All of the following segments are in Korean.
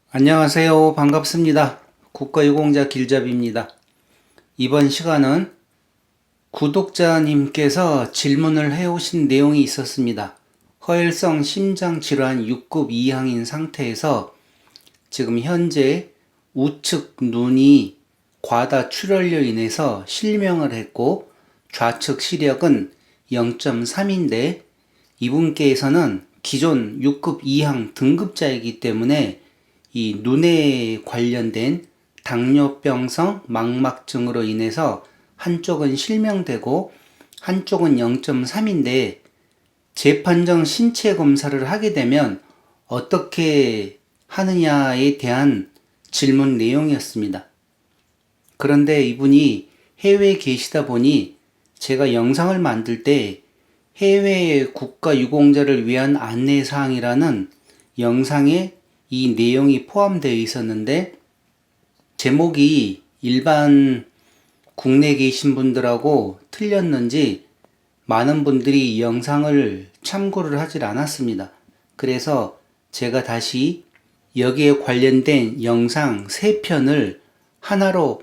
안녕하세요. 반갑습니다. 국가유공자 길잡이입니다. 이번 시간은 구독자님께서 질문을 해오신 내용이 있었습니다. 허혈성 심장질환 6급 이항인 상태에서 지금 현재 우측 눈이 과다 출혈로 인해서 실명을 했고 좌측 시력은 0.3인데 이분께서는 기존 6급 이항 등급자이기 때문에 이 눈에 관련된 당뇨병성 망막증으로 인해서 한쪽은 실명되고 한쪽은 0.3인데 재판정 신체 검사를 하게 되면 어떻게 하느냐에 대한 질문 내용이었습니다. 그런데 이분이 해외에 계시다 보니 제가 영상을 만들 때 해외 국가유공자를 위한 안내사항이라는 영상에 이 내용이 포함되어 있었는데 제목이 일반 국내에 계신 분들하고 틀렸는지 많은 분들이 이 영상을 참고를 하질 않았습니다. 그래서 제가 다시 여기에 관련된 영상 3편을 하나로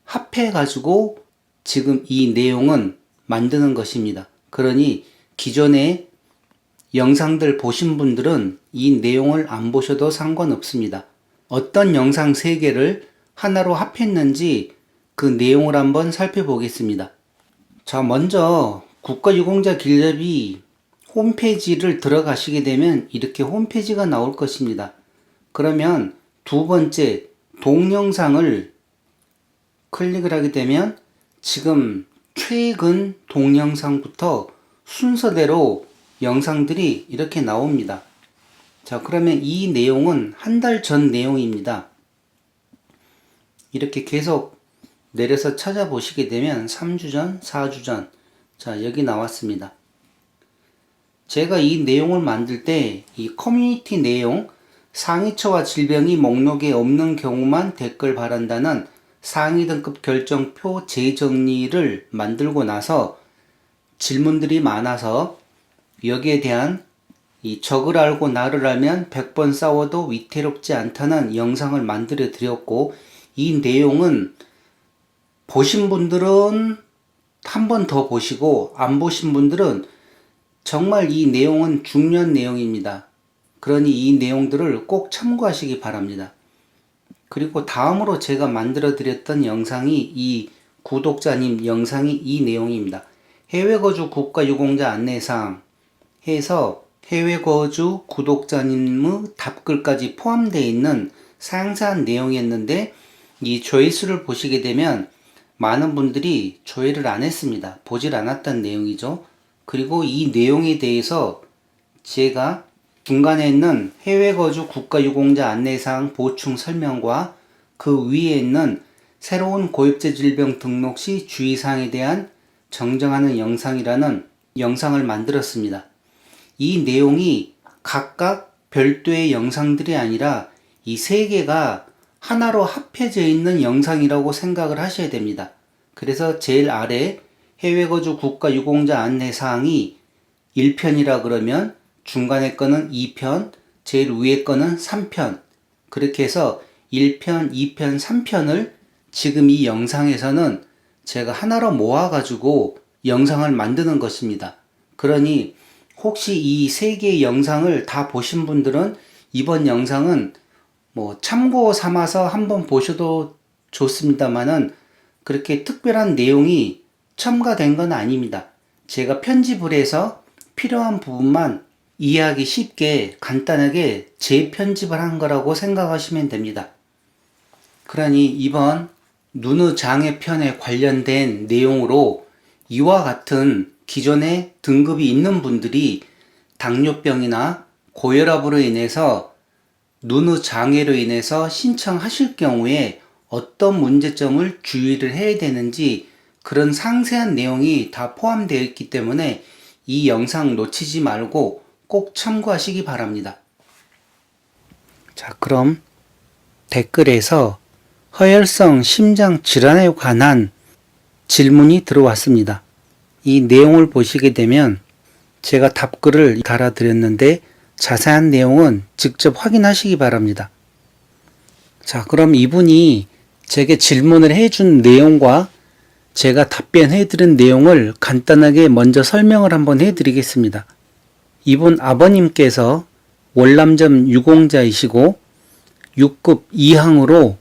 합해 가지고 지금 이 내용은 만드는 것입니다. 그러니 기존에 영상들 보신 분들은 이 내용을 안 보셔도 상관없습니다. 어떤 영상 3개를 하나로 합했는지 그 내용을 한번 살펴보겠습니다. 자, 먼저 국가유공자 길잡이 홈페이지를 들어가시게 되면 이렇게 홈페이지가 나올 것입니다. 그러면 두 번째 동영상을 클릭을 하게 되면 지금 최근 동영상부터 순서대로 영상들이 이렇게 나옵니다. 자, 그러면 이 내용은 한 달 전 내용입니다. 이렇게 계속 내려서 찾아보시게 되면 3주 전, 4주 전, 자, 여기 나왔습니다. 제가 이 내용을 만들 때 이 커뮤니티 내용, 상위처와 질병이 목록에 없는 경우만 댓글 바란다는 상위 등급 결정표 재정리를 만들고 나서 질문들이 많아서 여기에 대한 이 적을 알고 나를 알면 100번 싸워도 위태롭지 않다는 영상을 만들어 드렸고, 이 내용은 보신 분들은 한 번 더 보시고 안 보신 분들은 정말 이 내용은 중요한 내용입니다. 그러니 이 내용들을 꼭 참고하시기 바랍니다. 그리고 다음으로 제가 만들어 드렸던 영상이 이 구독자님 영상이 이 내용입니다. 해외 거주 국가유공자 안내사항 해서 해외 거주 구독자님의 답글까지 포함되어 있는 상세한 내용이었는데 이 조회수를 보시게 되면 많은 분들이 조회를 안 했습니다. 보질 않았던 내용이죠. 그리고 이 내용에 대해서 제가 중간에 있는 해외 거주 국가유공자 안내사항 보충 설명과 그 위에 있는 새로운 고엽제 질병 등록 시 주의사항에 대한 정정하는 영상이라는 영상을 만들었습니다. 이 내용이 각각 별도의 영상들이 아니라 이 3개가 하나로 합해져 있는 영상이라고 생각을 하셔야 됩니다. 그래서 제일 아래 해외 거주 국가유공자 안내사항이 1편이라 그러면 중간에 거는 2편, 제일 위에 거는 3편, 그렇게 해서 1편, 2편, 3편을 지금 이 영상에서는 제가 하나로 모아가지고 영상을 만드는 것입니다. 그러니 혹시 이 3개의 영상을 다 보신 분들은 이번 영상은 뭐 참고 삼아서 한번 보셔도 좋습니다만은 그렇게 특별한 내용이 첨가된 건 아닙니다. 제가 편집을 해서 필요한 부분만 이해하기 쉽게 간단하게 재편집을 한 거라고 생각하시면 됩니다. 그러니 이번 눈의 장애 편에 관련된 내용으로 이와 같은 기존에 등급이 있는 분들이 당뇨병이나 고혈압으로 인해서 눈의 장애로 인해서 신청하실 경우에 어떤 문제점을 주의를 해야 되는지 그런 상세한 내용이 다 포함되어 있기 때문에 이 영상 놓치지 말고 꼭 참고하시기 바랍니다. 자, 그럼 댓글에서 허혈성 심장 질환에 관한 질문이 들어왔습니다. 이 내용을 보시게 되면 제가 답글을 달아드렸는데 자세한 내용은 직접 확인하시기 바랍니다. 자, 그럼 이분이 제게 질문을 해준 내용과 제가 답변해드린 내용을 간단하게 먼저 설명을 한번 해드리겠습니다. 이분 아버님께서 월남점 유공자이시고 6급 2항으로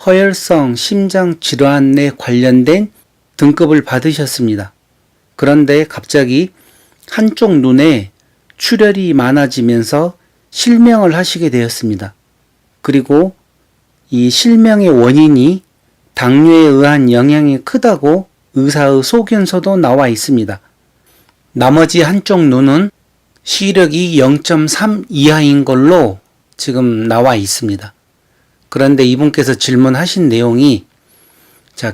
허혈성 심장질환에 관련된 등급을 받으셨습니다. 그런데 갑자기 한쪽 눈에 출혈이 많아지면서 실명을 하시게 되었습니다. 그리고 이 실명의 원인이 당뇨에 의한 영향이 크다고 의사의 소견서도 나와 있습니다. 나머지 한쪽 눈은 시력이 0.3 이하인 걸로 지금 나와 있습니다. 그런데 이분께서 질문하신 내용이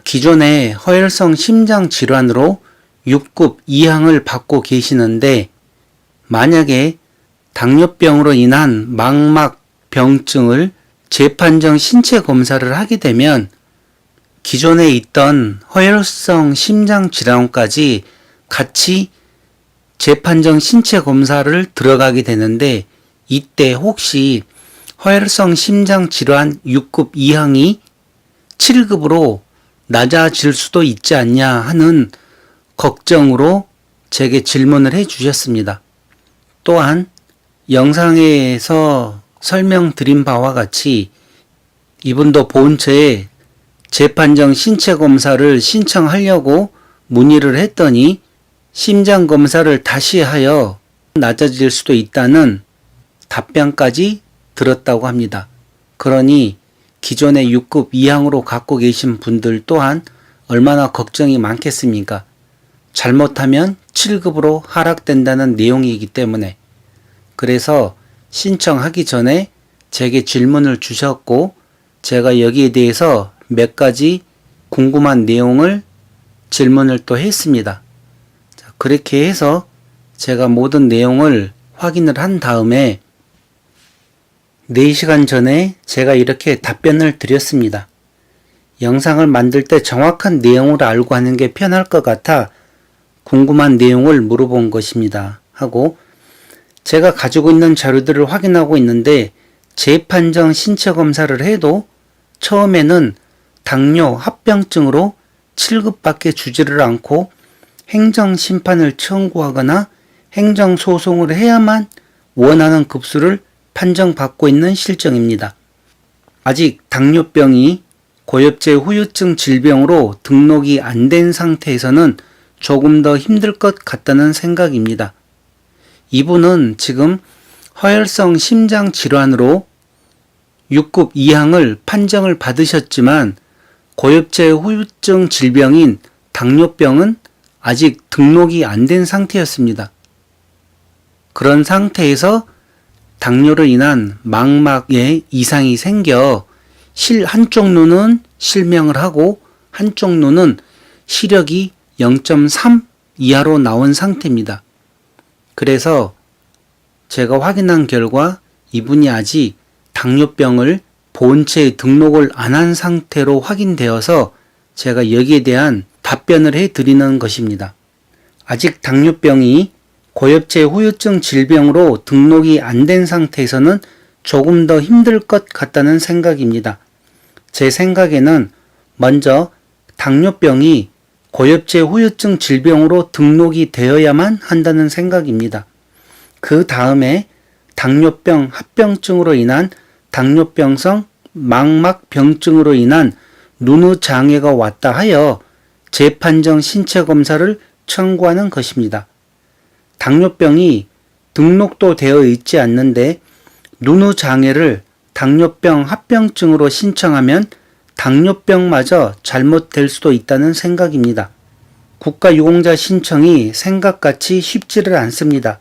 기존에 허혈성 심장 질환으로 6급 2항을 받고 계시는데 만약에 당뇨병으로 인한 망막 병증을 재판정 신체 검사를 하게 되면 기존에 있던 허혈성 심장 질환까지 같이 재판정 신체 검사를 들어가게 되는데 이때 혹시 허혈성 심장 질환 6급 2항이 7급으로 낮아질 수도 있지 않냐 하는 걱정으로 제게 질문을 해 주셨습니다. 또한 영상에서 설명드린 바와 같이 이분도 본처에 재판정 신체 검사를 신청하려고 문의를 했더니 심장 검사를 다시 하여 낮아질 수도 있다는 답변까지 들었다고 합니다. 그러니 기존에 6급 2항으로 갖고 계신 분들 또한 얼마나 걱정이 많겠습니까? 잘못하면 7급으로 하락된다는 내용이기 때문에 그래서 신청하기 전에 제게 질문을 주셨고 제가 여기에 대해서 몇 가지 궁금한 내용을 질문을 또 했습니다. 그렇게 해서 제가 모든 내용을 확인을 한 다음에 4시간 전에 제가 이렇게 답변을 드렸습니다. 영상을 만들 때 정확한 내용을 알고 하는 게 편할 것 같아 궁금한 내용을 물어본 것입니다. 하고 제가 가지고 있는 자료들을 확인하고 있는데 재판정 신체 검사를 해도 처음에는 당뇨 합병증으로 7급밖에 주지를 않고 행정심판을 청구하거나 행정소송을 해야만 원하는 급수를 판정받고 있는 실정입니다. 아직 당뇨병이 고엽제 후유증 질병으로 등록이 안 된 상태에서는 조금 더 힘들 것 같다는 생각입니다. 이분은 지금 허혈성 심장 질환으로 6급 2항을 판정을 받으셨지만 고엽제 후유증 질병인 당뇨병은 아직 등록이 안 된 상태였습니다. 그런 상태에서 당뇨로 인한 망막에 이상이 생겨 한쪽 눈은 실명을 하고 한쪽 눈은 시력이 0.3 이하로 나온 상태입니다. 그래서 제가 확인한 결과 이분이 아직 당뇨병을 본체에 등록을 안 한 상태로 확인되어서 제가 여기에 대한 답변을 해드리는 것입니다. 아직 당뇨병이 고엽제 후유증 질병으로 등록이 안 된 상태에서는 조금 더 힘들 것 같다는 생각입니다. 제 생각에는 먼저 당뇨병이 고엽제 후유증 질병으로 등록이 되어야만 한다는 생각입니다. 그 다음에 당뇨병 합병증으로 인한 당뇨병성 망막병증으로 인한 눈의 장애가 왔다 하여 재판정 신체 검사를 청구하는 것입니다. 당뇨병이 등록도 되어 있지 않는데 눈의 장애를 당뇨병 합병증으로 신청하면 당뇨병마저 잘못될 수도 있다는 생각입니다. 국가유공자 신청이 생각같이 쉽지를 않습니다.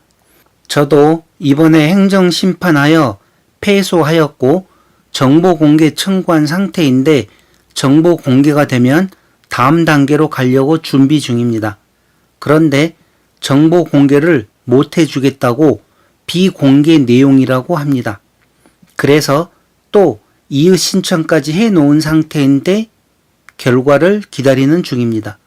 저도 이번에 행정심판하여 패소하였고 정보공개 청구한 상태인데 정보공개가 되면 다음 단계로 가려고 준비 중입니다. 그런데 정보공개를 못 해주겠다고 비공개 내용이라고 합니다. 그래서 또 이의 신청까지 해놓은 상태인데 결과를 기다리는 중입니다.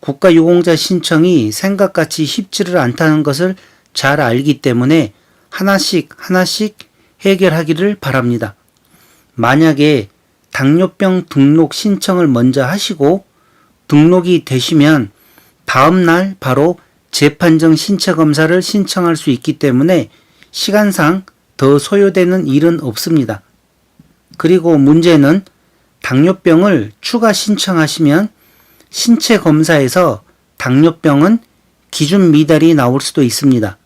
국가유공자 신청이 생각같이 쉽지를 않다는 것을 잘 알기 때문에 하나씩 해결하기를 바랍니다. 만약에 당뇨병 등록 신청을 먼저 하시고 등록이 되시면 다음날 바로 재판정 신체 검사를 신청할 수 있기 때문에 시간상 더 소요되는 일은 없습니다. 그리고 문제는 당뇨병을 추가 신청하시면 신체 검사에서 당뇨병은 기준 미달이 나올 수도 있습니다.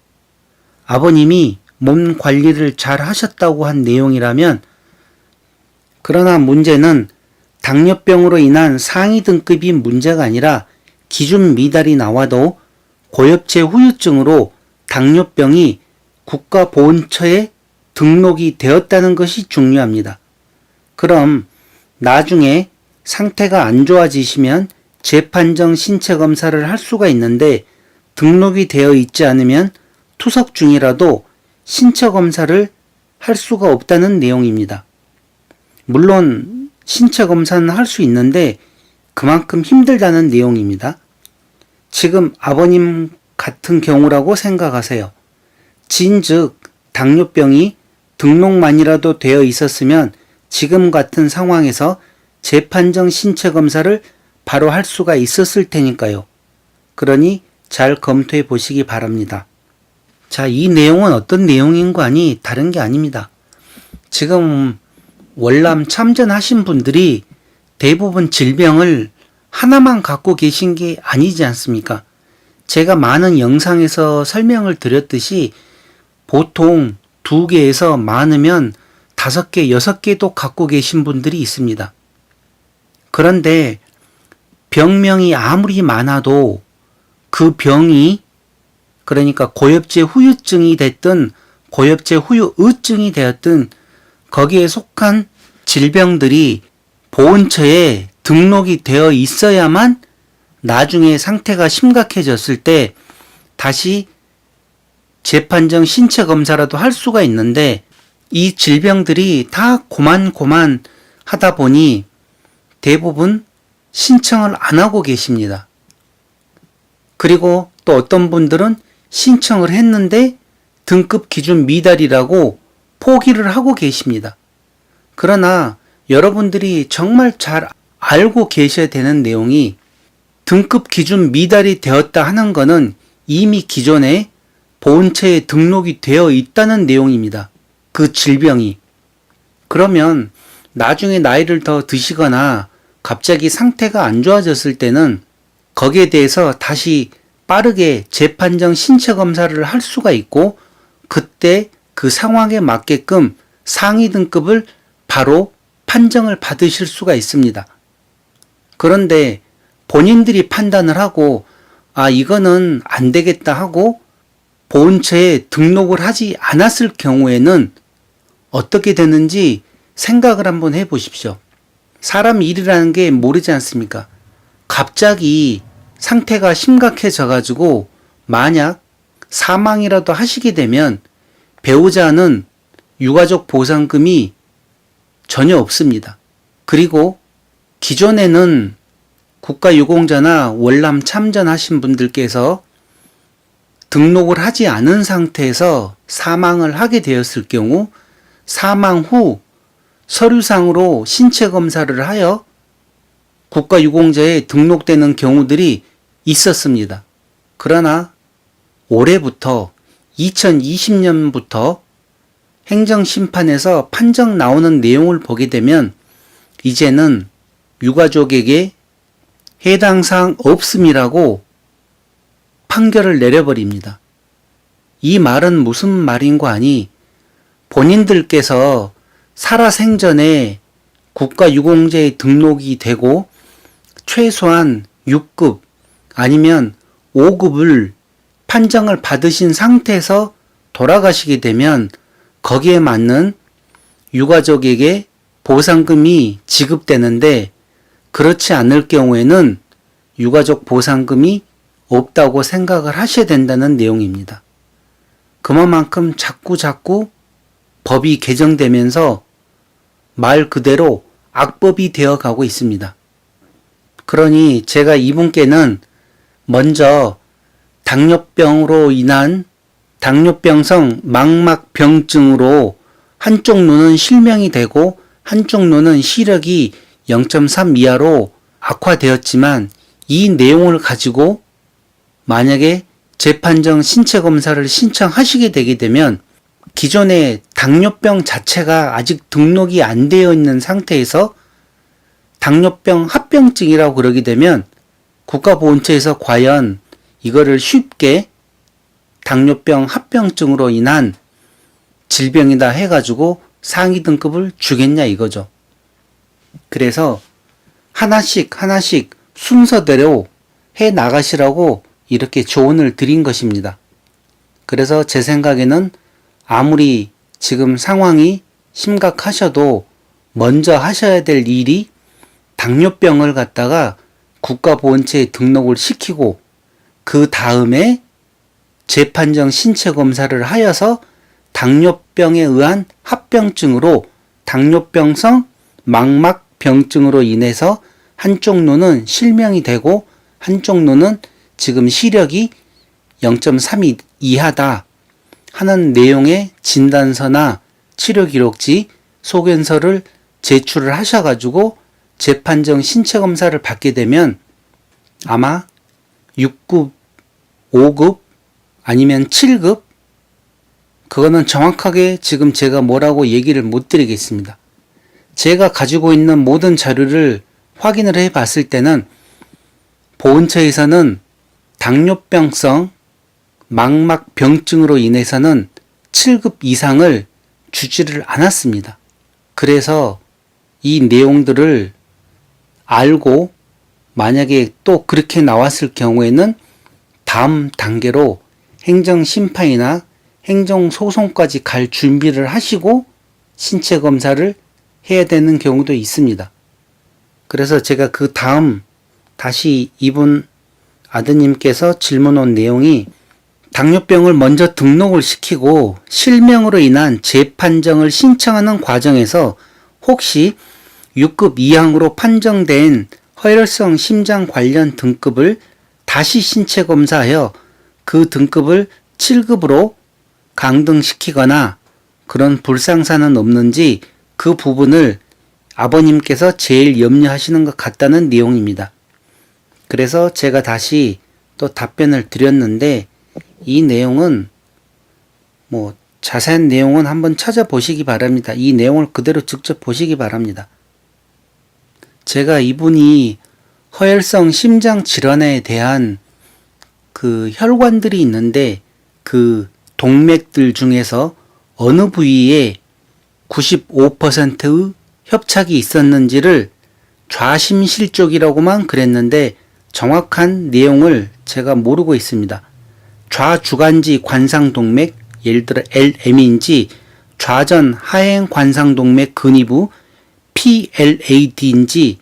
아버님이 몸 관리를 잘 하셨다고 한 내용이라면, 그러나 문제는 당뇨병으로 인한 상위 등급이 문제가 아니라 기준 미달이 나와도 고엽제 후유증으로 당뇨병이 국가보훈처에 등록이 되었다는 것이 중요합니다. 그럼 나중에 상태가 안 좋아지시면 재판정 신체 검사를 할 수가 있는데 등록이 되어 있지 않으면 투석 중이라도 신체 검사를 할 수가 없다는 내용입니다. 물론 신체 검사는 할 수 있는데 그만큼 힘들다는 내용입니다. 지금 아버님 같은 경우라고 생각하세요. 진즉 당뇨병이 등록만이라도 되어 있었으면 지금 같은 상황에서 재판정 신체 검사를 바로 할 수가 있었을 테니까요. 그러니 잘 검토해 보시기 바랍니다. 자, 이 내용은 어떤 내용인 거 아니 다른 게 아닙니다. 지금 월남 참전하신 분들이 대부분 질병을 하나만 갖고 계신 게 아니지 않습니까? 제가 많은 영상에서 설명을 드렸듯이 보통 2개에서 많으면 5개, 6개도 갖고 계신 분들이 있습니다. 그런데 병명이 아무리 많아도 그 병이, 그러니까 고엽제 후유증이 됐든 고엽제 후유의증이 되었든 거기에 속한 질병들이 보훈처에 등록이 되어 있어야만 나중에 상태가 심각해졌을 때 다시 재판정 신체 검사라도 할 수가 있는데, 이 질병들이 다 고만고만 하다 보니 대부분 신청을 안 하고 계십니다. 그리고 또 어떤 분들은 신청을 했는데 등급 기준 미달이라고 포기를 하고 계십니다. 그러나 여러분들이 정말 잘 알고 계셔야 되는 내용이, 등급 기준 미달이 되었다 하는 것은 이미 기존에 보훈처에 등록이 되어 있다는 내용입니다. 그 질병이. 그러면 나중에 나이를 더 드시거나 갑자기 상태가 안 좋아졌을 때는 거기에 대해서 다시 빠르게 재판정 신체 검사를 할 수가 있고, 그때 그 상황에 맞게끔 상위 등급을 바로 판정을 받으실 수가 있습니다. 그런데 본인들이 판단을 하고 이거는 안 되겠다 하고 보훈처에 등록을 하지 않았을 경우에는 어떻게 되는지 생각을 한번 해보십시오. 사람 일이라는 게 모르지 않습니까? 갑자기 상태가 심각해져가지고 만약 사망이라도 하시게 되면 배우자는 유가족 보상금이 전혀 없습니다. 그리고 기존에는 국가유공자나 월남 참전하신 분들께서 등록을 하지 않은 상태에서 사망을 하게 되었을 경우 사망 후 서류상으로 신체 검사를 하여 국가유공자에 등록되는 경우들이 있었습니다. 그러나 올해부터 2020년부터 행정심판에서 판정 나오는 내용을 보게 되면 이제는 유가족에게 해당 사항 없음이라고 판결을 내려버립니다. 이 말은 무슨 말인고 하니, 본인들께서 살아생전에 국가유공자에 등록이 되고 최소한 6급 아니면 5급을 판정을 받으신 상태에서 돌아가시게 되면 거기에 맞는 유가족에게 보상금이 지급되는데, 그렇지 않을 경우에는 유가족 보상금이 없다고 생각을 하셔야 된다는 내용입니다. 그만큼 자꾸 법이 개정되면서 말 그대로 악법이 되어 가고 있습니다. 그러니 제가 이분께는 먼저 당뇨병으로 인한 당뇨병성 망막병증으로 한쪽 눈은 실명이 되고 한쪽 눈은 시력이 0.3 이하로 악화되었지만 이 내용을 가지고 만약에 재판정 신체 검사를 신청하시게 되게 되면 기존의 당뇨병 자체가 아직 등록이 안 되어 있는 상태에서 당뇨병 합병증이라고 그러게 되면 국가보훈처에서 과연 이거를 쉽게 당뇨병 합병증으로 인한 질병이다 해가지고 상위 등급을 주겠냐 이거죠. 그래서 하나씩 순서대로 해 나가시라고 이렇게 조언을 드린 것입니다. 그래서 제 생각에는 아무리 지금 상황이 심각하셔도 먼저 하셔야 될 일이 당뇨병을 갖다가 국가보훈처에 등록을 시키고 그 다음에 재판정 신체 검사를 하여서 당뇨병에 의한 합병증으로 당뇨병성 망막병증으로 인해서 한쪽 눈은 실명이 되고 한쪽 눈은 지금 시력이 0.3 이하다 하는 내용의 진단서나 치료기록지, 소견서를 제출을 하셔가지고 재판정 신체 검사를 받게 되면 아마 6급, 5급 아니면 7급 그거는 정확하게 지금 제가 뭐라고 얘기를 못 드리겠습니다. 제가 가지고 있는 모든 자료를 확인을 해 봤을 때는 보훈처에서는 당뇨병성 망막병증으로 인해서는 7급 이상을 주지를 않았습니다. 그래서 이 내용들을 알고 만약에 또 그렇게 나왔을 경우에는 다음 단계로 행정심판이나 행정소송까지 갈 준비를 하시고 신체 검사를 해야 되는 경우도 있습니다. 그래서 제가 그 다음 다시 이분 아드님께서 질문 온 내용이 당뇨병을 먼저 등록을 시키고 실명으로 인한 재판정을 신청하는 과정에서 혹시 6급 이항으로 판정된 허혈성 심장 관련 등급을 다시 신체 검사하여 그 등급을 7급으로 강등시키거나 그런 불상사는 없는지 그 부분을 아버님께서 제일 염려하시는 것 같다는 내용입니다. 그래서 제가 다시 또 답변을 드렸는데 이 내용은 뭐 자세한 내용은 한번 찾아보시기 바랍니다. 이 내용을 그대로 직접 보시기 바랍니다. 제가 이분이 허혈성 심장 질환에 대한 그 혈관들이 있는데 그 동맥들 중에서 어느 부위에 95%의 협착이 있었는지를 좌심실쪽이라고만 그랬는데 정확한 내용을 제가 모르고 있습니다. 좌주간지 관상동맥, 예를 들어 LM인지 좌전 하행 관상동맥 근위부 PLAD인지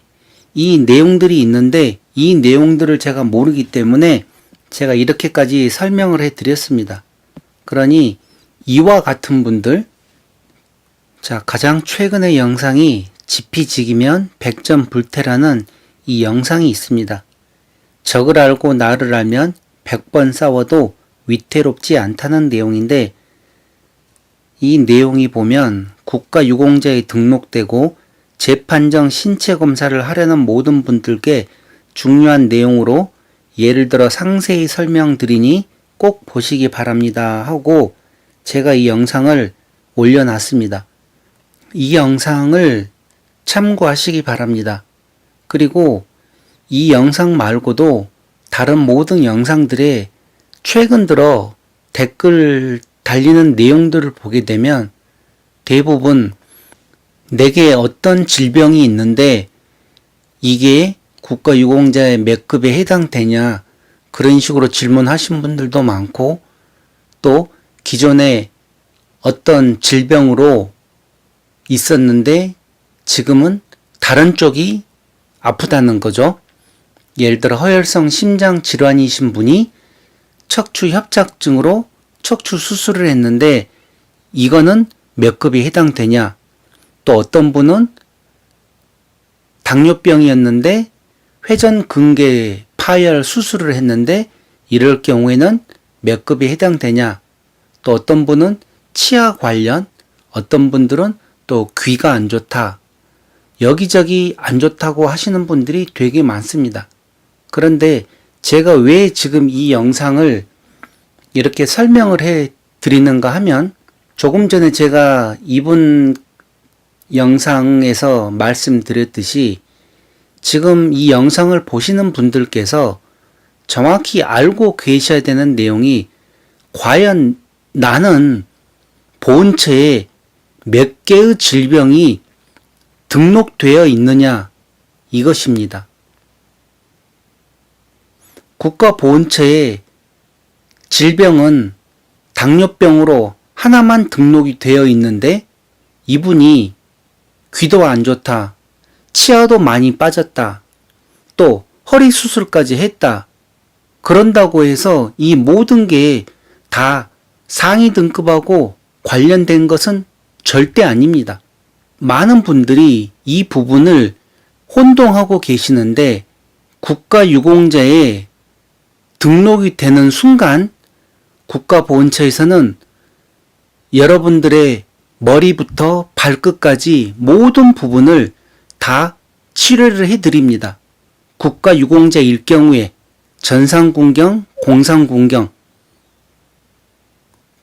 이 내용들이 있는데 이 내용들을 제가 모르기 때문에 제가 이렇게까지 설명을 해드렸습니다. 그러니 이와 같은 분들, 자 가장 최근의 영상이 지피지기면 100점 불태라는 이 영상이 있습니다. 적을 알고 나를 알면 100번 싸워도 위태롭지 않다는 내용인데 이 내용이 보면 국가유공자에 등록되고 재판정 신체 검사를 하려는 모든 분들께 중요한 내용으로 예를 들어 상세히 설명드리니 꼭 보시기 바랍니다 하고 제가 이 영상을 올려놨습니다. 이 영상을 참고하시기 바랍니다. 그리고 이 영상 말고도 다른 모든 영상들에 최근 들어 댓글 달리는 내용들을 보게 되면 대부분 내게 어떤 질병이 있는데 이게 국가유공자의 몇 급에 해당되냐 그런 식으로 질문하신 분들도 많고 또 기존에 어떤 질병으로 있었는데 지금은 다른 쪽이 아프다는 거죠. 예를 들어 허혈성 심장 질환이신 분이 척추 협착증으로 척추 수술을 했는데 이거는 몇 급이 해당되냐? 또 어떤 분은 당뇨병이었는데 회전근개 파열 수술을 했는데 이럴 경우에는 몇 급이 해당되냐? 또 어떤 분은 치아 관련, 어떤 분들은 또 귀가 안 좋다. 여기저기 안 좋다고 하시는 분들이 되게 많습니다. 그런데 제가 왜 지금 이 영상을 이렇게 설명을 해 드리는가 하면, 조금 전에 제가 이분 영상에서 말씀드렸듯이 지금 이 영상을 보시는 분들께서 정확히 알고 계셔야 되는 내용이, 과연 나는 보온처에 몇 개의 질병이 등록되어 있느냐, 이것입니다. 국가보온처에 질병은 당뇨병으로 하나만 등록이 되어 있는데, 이분이 귀도 안 좋다, 치아도 많이 빠졌다, 또 허리 수술까지 했다, 그런다고 해서 이 모든 게 다 상위 등급하고 관련된 것은 절대 아닙니다. 많은 분들이 이 부분을 혼동하고 계시는데, 국가유공자에 등록이 되는 순간 국가보온처에서는 여러분들의 머리부터 발끝까지 모든 부분을 다 치료를 해드립니다. 국가유공자일 경우에 전상군경, 공상군경.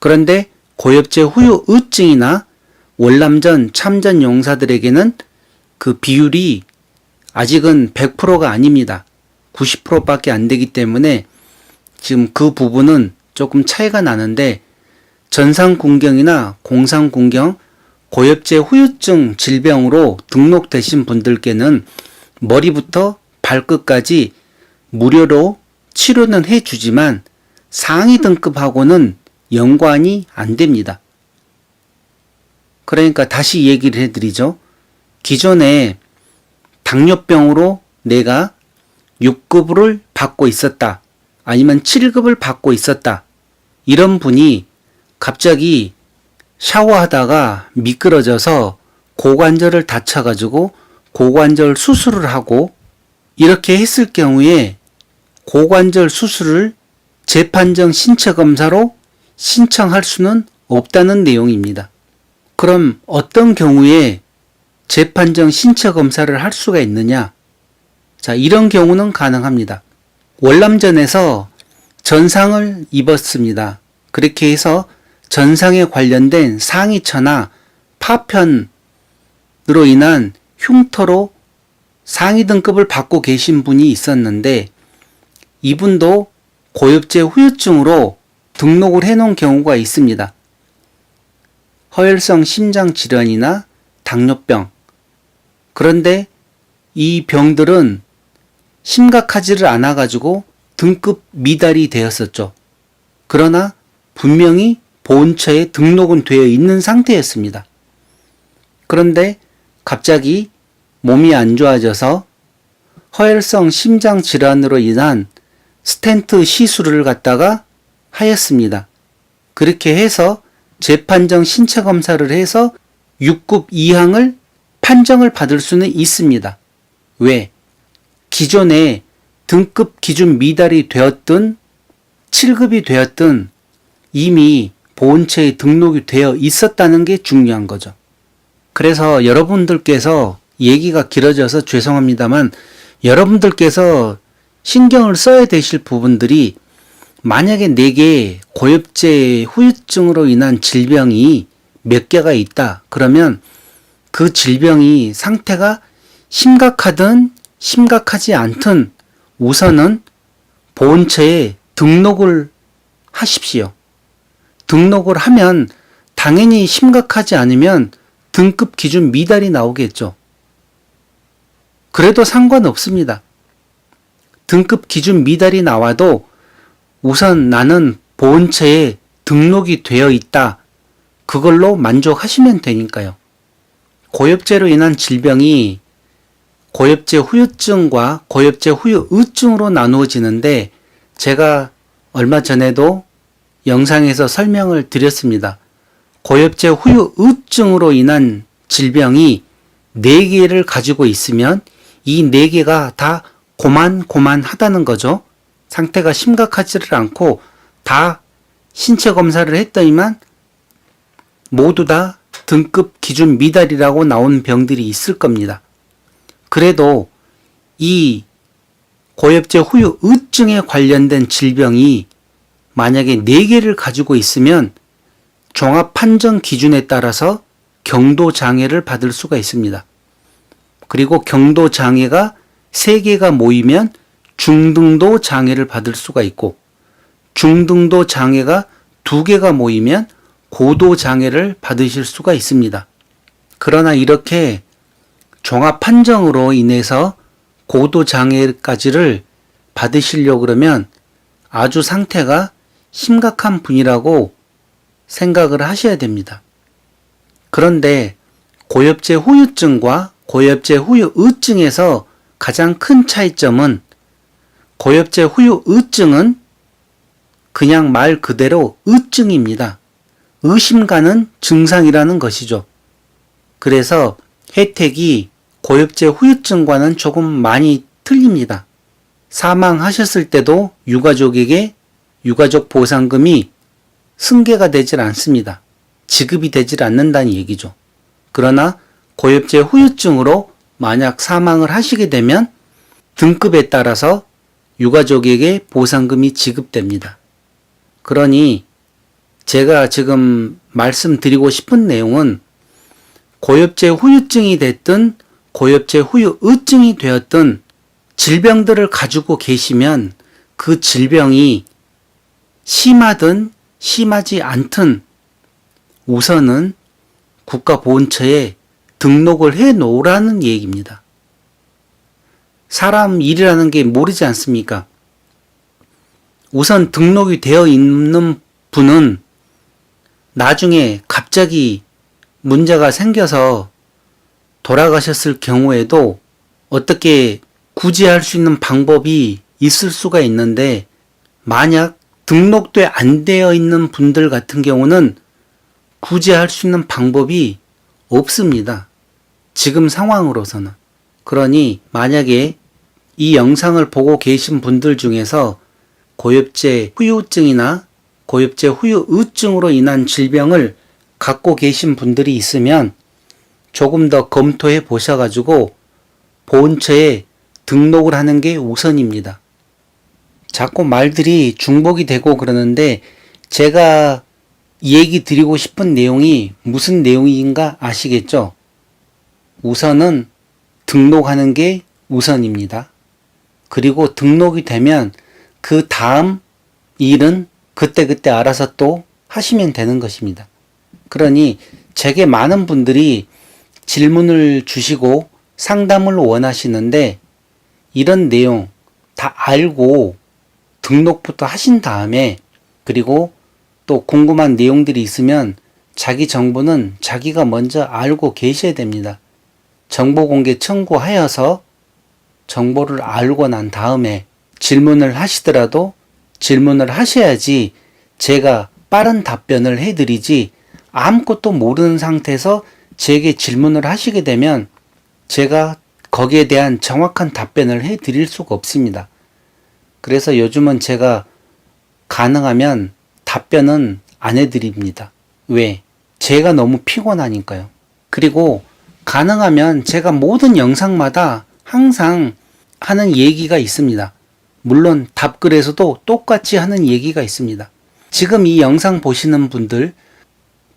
그런데 고엽제 후유 의증이나 월남전, 참전 용사들에게는 그 비율이 아직은 100%가 아닙니다. 90%밖에 안 되기 때문에 지금 그 부분은 조금 차이가 나는데, 전상군경이나 공상군경, 고엽제 후유증 질병으로 등록되신 분들께는 머리부터 발끝까지 무료로 치료는 해주지만 상위 등급하고는 연관이 안 됩니다. 그러니까 다시 얘기를 해드리죠. 기존에 당뇨병으로 내가 6급을 받고 있었다, 아니면 7급을 받고 있었다, 이런 분이 갑자기 샤워하다가 미끄러져서 고관절을 다쳐가지고 고관절 수술을 하고, 이렇게 했을 경우에 고관절 수술을 재판정 신체검사로 신청할 수는 없다는 내용입니다. 그럼 어떤 경우에 재판정 신체검사를 할 수가 있느냐? 자, 이런 경우는 가능합니다. 월남전에서 전상을 입었습니다. 그렇게 해서 전상에 관련된 상위처나 파편으로 인한 흉터로 상위 등급을 받고 계신 분이 있었는데, 이분도 고엽제 후유증으로 등록을 해놓은 경우가 있습니다. 허혈성 심장질환이나 당뇨병. 그런데 이 병들은 심각하지를 않아가지고 등급 미달이 되었었죠. 그러나 분명히 보온처에 등록은 되어 있는 상태였습니다. 그런데 갑자기 몸이 안 좋아져서 허혈성 심장질환으로 인한 스텐트 시술을 갖다가 하였습니다. 그렇게 해서 재판정 신체검사를 해서 6급 이항을 판정을 받을 수는 있습니다. 왜? 기존에 등급 기준 미달이 되었든 7급이 되었든 이미 보온처에 등록이 되어 있었다는 게 중요한 거죠. 그래서 여러분들께서, 얘기가 길어져서 죄송합니다만, 여러분들께서 신경을 써야 되실 부분들이, 만약에 내게 고엽제 후유증으로 인한 질병이 몇 개가 있다, 그러면 그 질병이 상태가 심각하든 심각하지 않든 우선은 보온처에 등록을 하십시오. 등록을 하면 당연히 심각하지 않으면 등급 기준 미달이 나오겠죠. 그래도 상관없습니다. 등급 기준 미달이 나와도 우선 나는 보온처에 등록이 되어 있다, 그걸로 만족하시면 되니까요. 고엽제로 인한 질병이 고엽제 후유증과 고엽제 후유의증으로 나누어지는데, 제가 얼마 전에도 영상에서 설명을 드렸습니다. 고엽제 후유의증으로 인한 질병이 4개를 가지고 있으면 이 4개가 다 고만고만하다는 거죠. 상태가 심각하지를 않고 다 신체 검사를 했더니만 모두 다 등급 기준 미달이라고 나온 병들이 있을 겁니다. 그래도 이 고엽제 후유증에 관련된 질병이 만약에 4개를 가지고 있으면 종합 판정 기준에 따라서 경도 장애를 받을 수가 있습니다. 그리고 경도 장애가 3개가 모이면 중등도 장애를 받을 수가 있고, 중등도 장애가 2개가 모이면 고도 장애를 받으실 수가 있습니다. 그러나 이렇게 종합 판정으로 인해서 고도 장애까지를 받으시려고 그러면 아주 상태가 심각한 분이라고 생각을 하셔야 됩니다. 그런데 고엽제 후유증과 고엽제 후유의증에서 가장 큰 차이점은 고엽제 후유의증은 그냥 말 그대로 의증입니다. 의심 가는 증상이라는 것이죠. 그래서 혜택이 고엽제 후유증과는 조금 많이 틀립니다. 사망하셨을 때도 유가족에게 유가족 보상금이 승계가 되질 않습니다. 지급이 되질 않는다는 얘기죠. 그러나 고엽제 후유증으로 만약 사망을 하시게 되면 등급에 따라서 유가족에게 보상금이 지급됩니다. 그러니 제가 지금 말씀드리고 싶은 내용은 고엽제 후유증이 됐든 고엽제 후유의증이 되었든 질병들을 가지고 계시면 그 질병이 심하든 심하지 않든 우선은 국가보훈처에 등록을 해 놓으라는 얘기입니다. 사람 일이라는 게 모르지 않습니까? 우선 등록이 되어 있는 분은 나중에 갑자기 문제가 생겨서 돌아가셨을 경우에도 어떻게 구제할 수 있는 방법이 있을 수가 있는데, 만약 등록돼 안 되어 있는 분들 같은 경우는 구제할 수 있는 방법이 없습니다. 지금 상황으로서는. 그러니 만약에 이 영상을 보고 계신 분들 중에서 고엽제 후유증이나 고엽제 후유의증으로 인한 질병을 갖고 계신 분들이 있으면 조금 더 검토해 보셔가지고 보훈처에 등록을 하는 게 우선입니다. 자꾸 말들이 중복이 되고 그러는데 제가 얘기 드리고 싶은 내용이 무슨 내용인가 아시겠죠? 우선은 등록하는 게 우선입니다. 그리고 등록이 되면 그 다음 일은 그때그때 알아서 또 하시면 되는 것입니다. 그러니 제게 많은 분들이 질문을 주시고 상담을 원하시는데 이런 내용 다 알고 등록부터 하신 다음에 그리고 또 궁금한 내용들이 있으면 자기 정보는 자기가 먼저 알고 계셔야 됩니다. 정보공개 청구하여서 정보를 알고 난 다음에 질문을 하시더라도 질문을 하셔야지 제가 빠른 답변을 해드리지, 아무것도 모르는 상태에서 제게 질문을 하시게 되면 제가 거기에 대한 정확한 답변을 해드릴 수가 없습니다. 그래서 요즘은 제가 가능하면 답변은 안 해드립니다. 왜? 제가 너무 피곤하니까요. 그리고 가능하면 제가 모든 영상마다 항상 하는 얘기가 있습니다. 물론 답글에서도 똑같이 하는 얘기가 있습니다. 지금 이 영상 보시는 분들,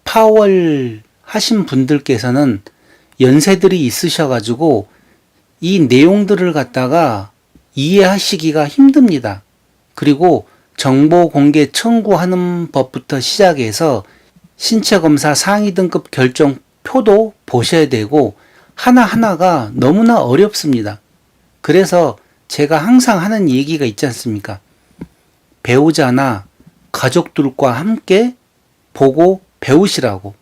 파월 하신 분들께서는 연세들이 있으셔가지고 이 내용들을 갖다가 이해하시기가 힘듭니다. 그리고 정보 공개 청구하는 법부터 시작해서 신체검사 상위 등급 결정 표도 보셔야 되고 하나하나가 너무나 어렵습니다. 그래서 제가 항상 하는 얘기가 있지 않습니까? 배우자나 가족들과 함께 보고 배우시라고.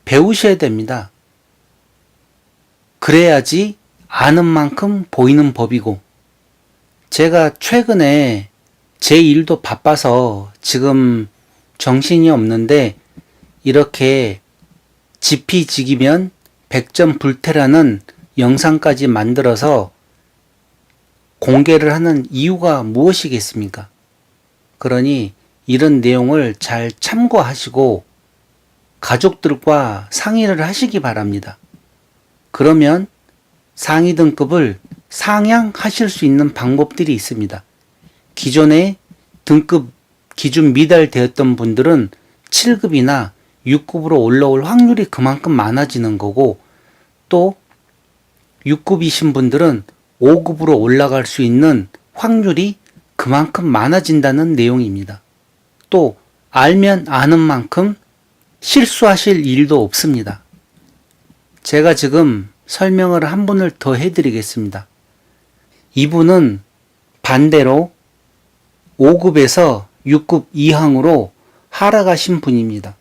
배우셔야 됩니다. 그래야지 아는 만큼 보이는 법이고, 제가 최근에 제 일도 바빠서 지금 정신이 없는데 이렇게 지피지기면 100점 불태라는 영상까지 만들어서 공개를 하는 이유가 무엇이겠습니까? 그러니 이런 내용을 잘 참고하시고 가족들과 상의를 하시기 바랍니다. 그러면 상위 등급을 상향하실 수 있는 방법들이 있습니다. 기존에 등급 기준 미달되었던 분들은 7급이나 6급으로 올라올 확률이 그만큼 많아지는 거고, 또 6급이신 분들은 5급으로 올라갈 수 있는 확률이 그만큼 많아진다는 내용입니다. 또 알면 아는 만큼 실수하실 일도 없습니다. 제가 지금 설명을 한 분을 더 해드리겠습니다. 이분은 반대로 5급에서 6급 이항으로 하락하신 분입니다.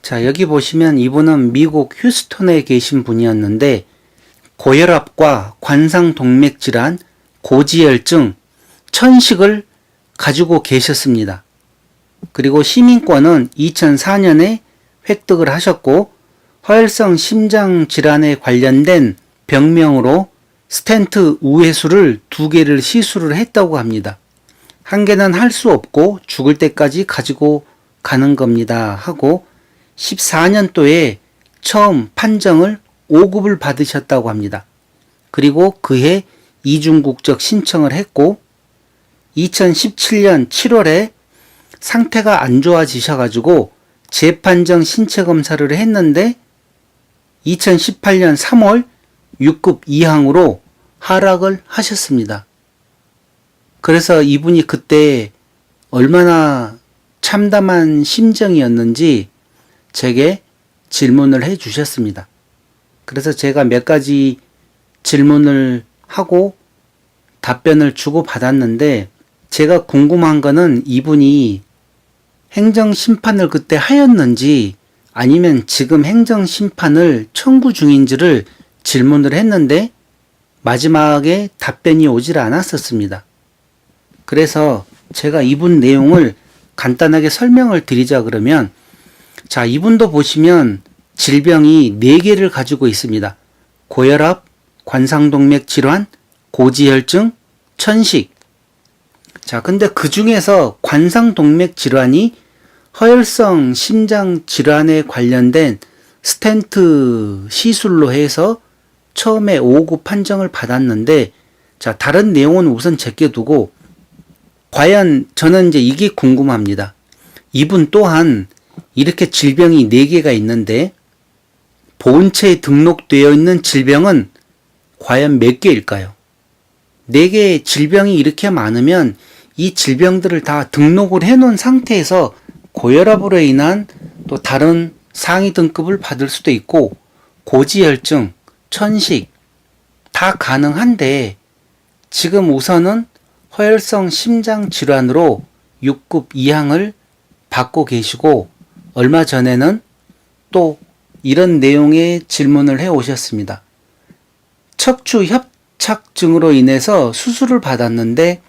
자, 여기 보시면 이분은 미국 휴스턴에 계신 분이었는데 고혈압과 관상동맥질환, 고지혈증, 천식을 가지고 계셨습니다. 그리고 시민권은 2004년에 획득을 하셨고 허혈성 심장질환에 관련된 병명으로 스텐트 우회수를 2개를 시술을 했다고 합니다. 한 개는 할 수 없고 죽을 때까지 가지고 가는 겁니다 하고 14년도에 처음 판정을 5급을 받으셨다고 합니다. 그리고 그해 이중국적 신청을 했고 2017년 7월에 상태가 안 좋아지셔가지고 재판정 신체 검사를 했는데 2018년 3월 6급 이항으로 하락을 하셨습니다. 그래서 이분이 그때 얼마나 참담한 심정이었는지 제게 질문을 해 주셨습니다. 그래서 제가 몇 가지 질문을 하고 답변을 주고 받았는데, 제가 궁금한 거는 이분이 행정심판을 그때 하였는지 아니면 지금 행정심판을 청구 중인지를 질문을 했는데 마지막에 답변이 오질 않았었습니다. 그래서 제가 이분 내용을 간단하게 설명을 드리자 그러면, 자, 이분도 보시면 질병이 4개를 가지고 있습니다. 고혈압, 관상동맥 질환, 고지혈증, 천식. 자, 근데 그 중에서 관상동맥 질환이 허혈성 심장 질환에 관련된 스텐트 시술로 해서 처음에 5급 판정을 받았는데, 자, 다른 내용은 우선 제껴두고, 과연 저는 이제 이게 궁금합니다. 이분 또한 이렇게 질병이 4개가 있는데, 보험체에 등록되어 있는 질병은 과연 몇 개일까요? 4개의 질병이 이렇게 많으면 이 질병들을 다 등록을 해놓은 상태에서 고혈압으로 인한 또 다른 상위 등급을 받을 수도 있고 고지혈증, 천식 다 가능한데 지금 우선은 허혈성 심장 질환으로 6급 이항을 받고 계시고 얼마 전에는 또 이런 내용의 질문을 해 오셨습니다. 척추 협착증으로 인해서 수술을 받았는데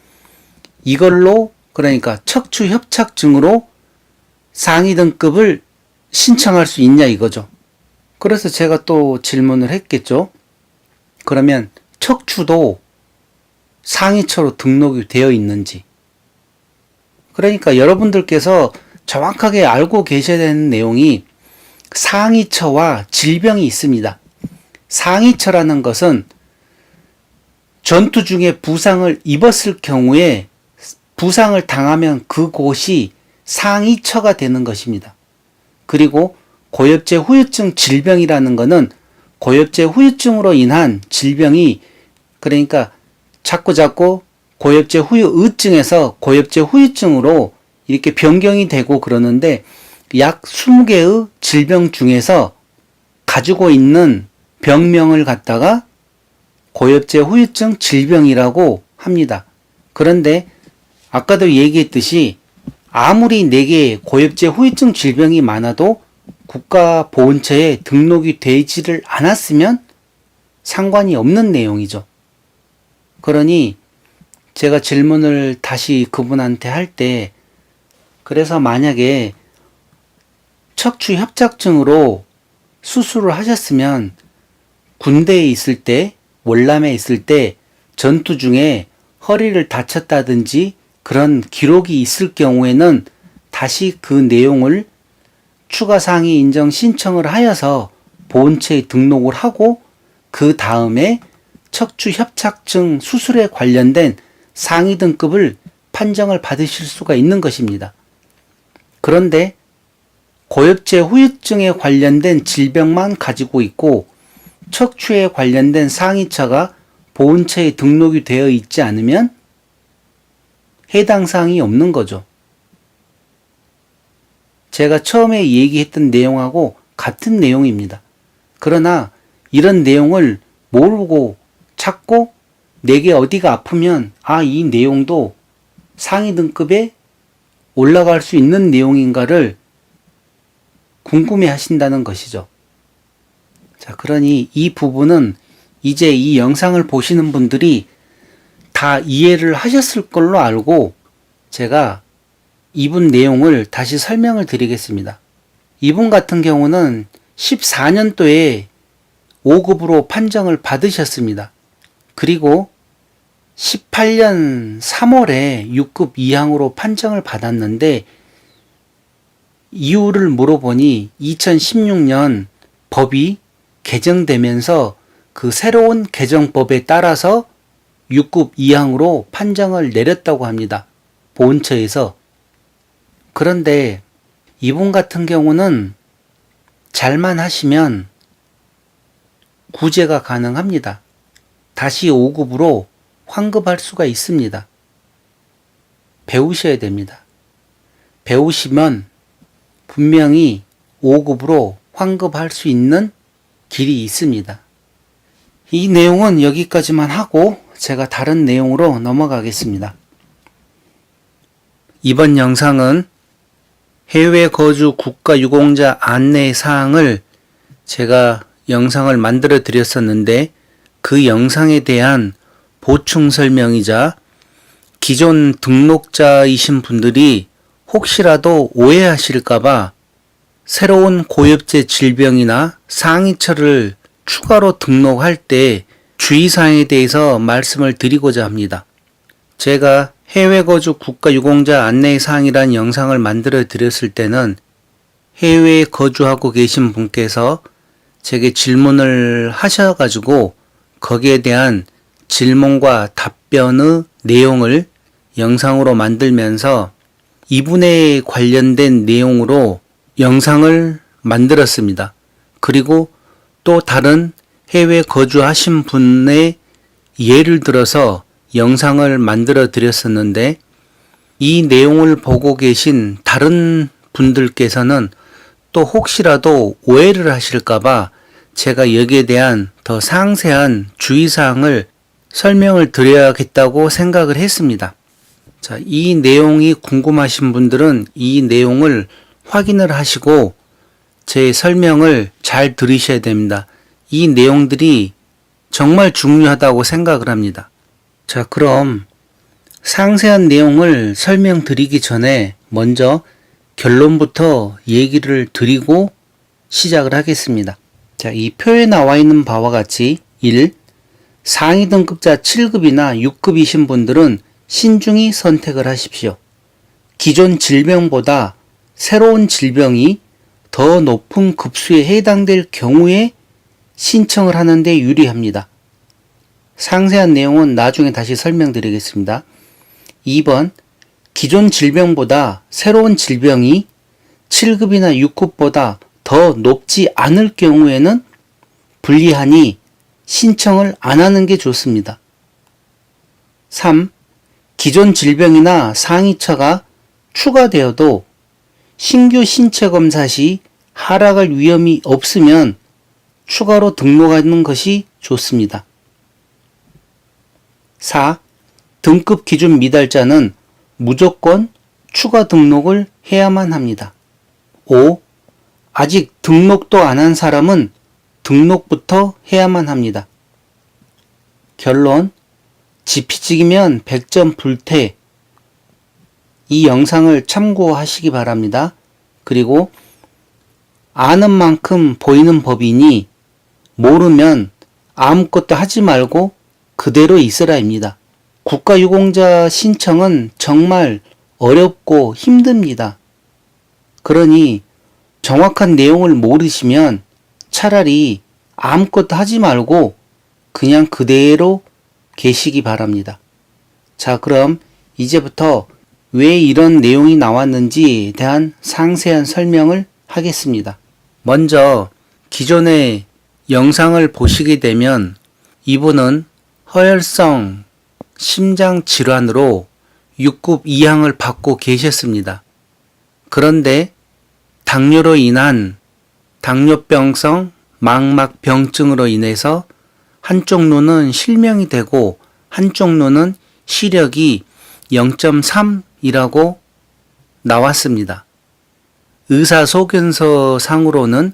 이걸로 그러니까 척추 협착증으로 상위 등급을 신청할 수 있냐 이거죠. 그래서 제가 또 질문을 했겠죠. 그러면 척추도 상위처로 등록이 되어 있는지. 그러니까 여러분들께서 정확하게 알고 계셔야 되는 내용이 상위처와 질병이 있습니다. 상위처라는 것은 전투 중에 부상을 입었을 경우에 부상을 당하면 그곳이 상위처가 되는 것입니다. 그리고 고엽제 후유증 질병이라는 것은 고엽제 후유증으로 인한 질병이 그러니까 자꾸 고엽제 후유증에서 고엽제 후유증으로 이렇게 변경이 되고 그러는데 약 20개의 질병 중에서 가지고 있는 병명을 갖다가 고엽제 후유증 질병이라고 합니다. 그런데 아까도 얘기했듯이 아무리 4개의 고엽제 후유증 질병이 많아도 국가보훈처에 등록이 되지를 않았으면 상관이 없는 내용이죠. 그러니 제가 질문을 다시 그분한테 할 때 그래서 만약에 척추 협착증으로 수술을 하셨으면 군대에 있을 때, 월남에 있을 때 전투 중에 허리를 다쳤다든지 그런 기록이 있을 경우에는 다시 그 내용을 추가 상위 인정 신청을 하여서 보훈처에 등록을 하고 그 다음에 척추 협착증 수술에 관련된 상위 등급을 판정을 받으실 수가 있는 것입니다. 그런데 고엽제 후유증에 관련된 질병만 가지고 있고 척추에 관련된 상위처가 보훈처에 등록이 되어 있지 않으면 해당 사항이 없는 거죠. 제가 처음에 얘기했던 내용하고 같은 내용입니다. 그러나 이런 내용을 모르고 찾고 내게 어디가 아프면 이 내용도 상위 등급에 올라갈 수 있는 내용인가를 궁금해 하신다는 것이죠. 자, 그러니 이 부분은 이제 이 영상을 보시는 분들이 다 이해를 하셨을 걸로 알고 제가 이분 내용을 다시 설명을 드리겠습니다. 이분 같은 경우는 14년도에 5급으로 판정을 받으셨습니다. 그리고 18년 3월에 6급 이항으로 판정을 받았는데 이유를 물어보니 2016년 법이 개정되면서 그 새로운 개정법에 따라서 6급 이항으로 판정을 내렸다고 합니다. 보훈처에서. 그런데 이분 같은 경우는 잘만 하시면 구제가 가능합니다. 다시 5급으로 환급할 수가 있습니다. 배우셔야 됩니다. 배우시면 분명히 5급으로 환급할 수 있는 길이 있습니다. 이 내용은 여기까지만 하고 제가 다른 내용으로 넘어가겠습니다. 이번 영상은 해외 거주 국가유공자 안내 사항을 제가 영상을 만들어 드렸었는데 그 영상에 대한 보충 설명이자 기존 등록자이신 분들이 혹시라도 오해하실까봐 새로운 고엽제 질병이나 상위처를 추가로 등록할 때 주의사항에 대해서 말씀을 드리고자 합니다. 제가 해외 거주 국가유공자 안내사항이라는 영상을 만들어 드렸을 때는 해외에 거주하고 계신 분께서 제게 질문을 하셔가지고 거기에 대한 질문과 답변의 내용을 영상으로 만들면서 이분에 관련된 내용으로 영상을 만들었습니다. 그리고 또 다른 해외 거주하신 분의 예를 들어서 영상을 만들어 드렸었는데 이 내용을 보고 계신 다른 분들께서는 또 혹시라도 오해를 하실까봐 제가 여기에 대한 더 상세한 주의사항을 설명을 드려야겠다고 생각을 했습니다. 자, 이 내용이 궁금하신 분들은 이 내용을 확인을 하시고 제 설명을 잘 들으셔야 됩니다. 이 내용들이 정말 중요하다고 생각을 합니다. 자, 그럼 상세한 내용을 설명드리기 전에 먼저 결론부터 얘기를 드리고 시작을 하겠습니다. 자, 이 표에 나와 있는 바와 같이 1. 상위 등급자 7급이나 6급이신 분들은 신중히 선택을 하십시오. 기존 질병보다 새로운 질병이 더 높은 급수에 해당될 경우에 신청을 하는데 유리합니다. 상세한 내용은 나중에 다시 설명드리겠습니다. 2번, 기존 질병보다 새로운 질병이 7급이나 6급보다 더 높지 않을 경우에는 불리하니 신청을 안 하는 게 좋습니다. 3. 기존 질병이나 상위처가 추가되어도 신규 신체 검사 시 하락할 위험이 없으면 추가로 등록하는 것이 좋습니다. 4. 등급 기준 미달자는 무조건 추가 등록을 해야만 합니다. 5. 아직 등록도 안 한 사람은 등록부터 해야만 합니다. 결론, 지피지기면 100점 불태. 이 영상을 참고하시기 바랍니다. 그리고 아는 만큼 보이는 법이니 모르면 아무것도 하지 말고 그대로 있으라입니다. 국가유공자 신청은 정말 어렵고 힘듭니다. 그러니 정확한 내용을 모르시면 차라리 아무것도 하지 말고 그냥 그대로 계시기 바랍니다. 자, 그럼 이제부터 왜 이런 내용이 나왔는지에 대한 상세한 설명을 하겠습니다. 먼저 기존의 영상을 보시게 되면 이분은 허혈성 심장 질환으로 6급 이항을 받고 계셨습니다. 그런데 당뇨로 인한 당뇨병성 망막병증으로 인해서 한쪽 눈은 실명이 되고 한쪽 눈은 시력이 0.3이라고 나왔습니다. 의사소견서 상으로는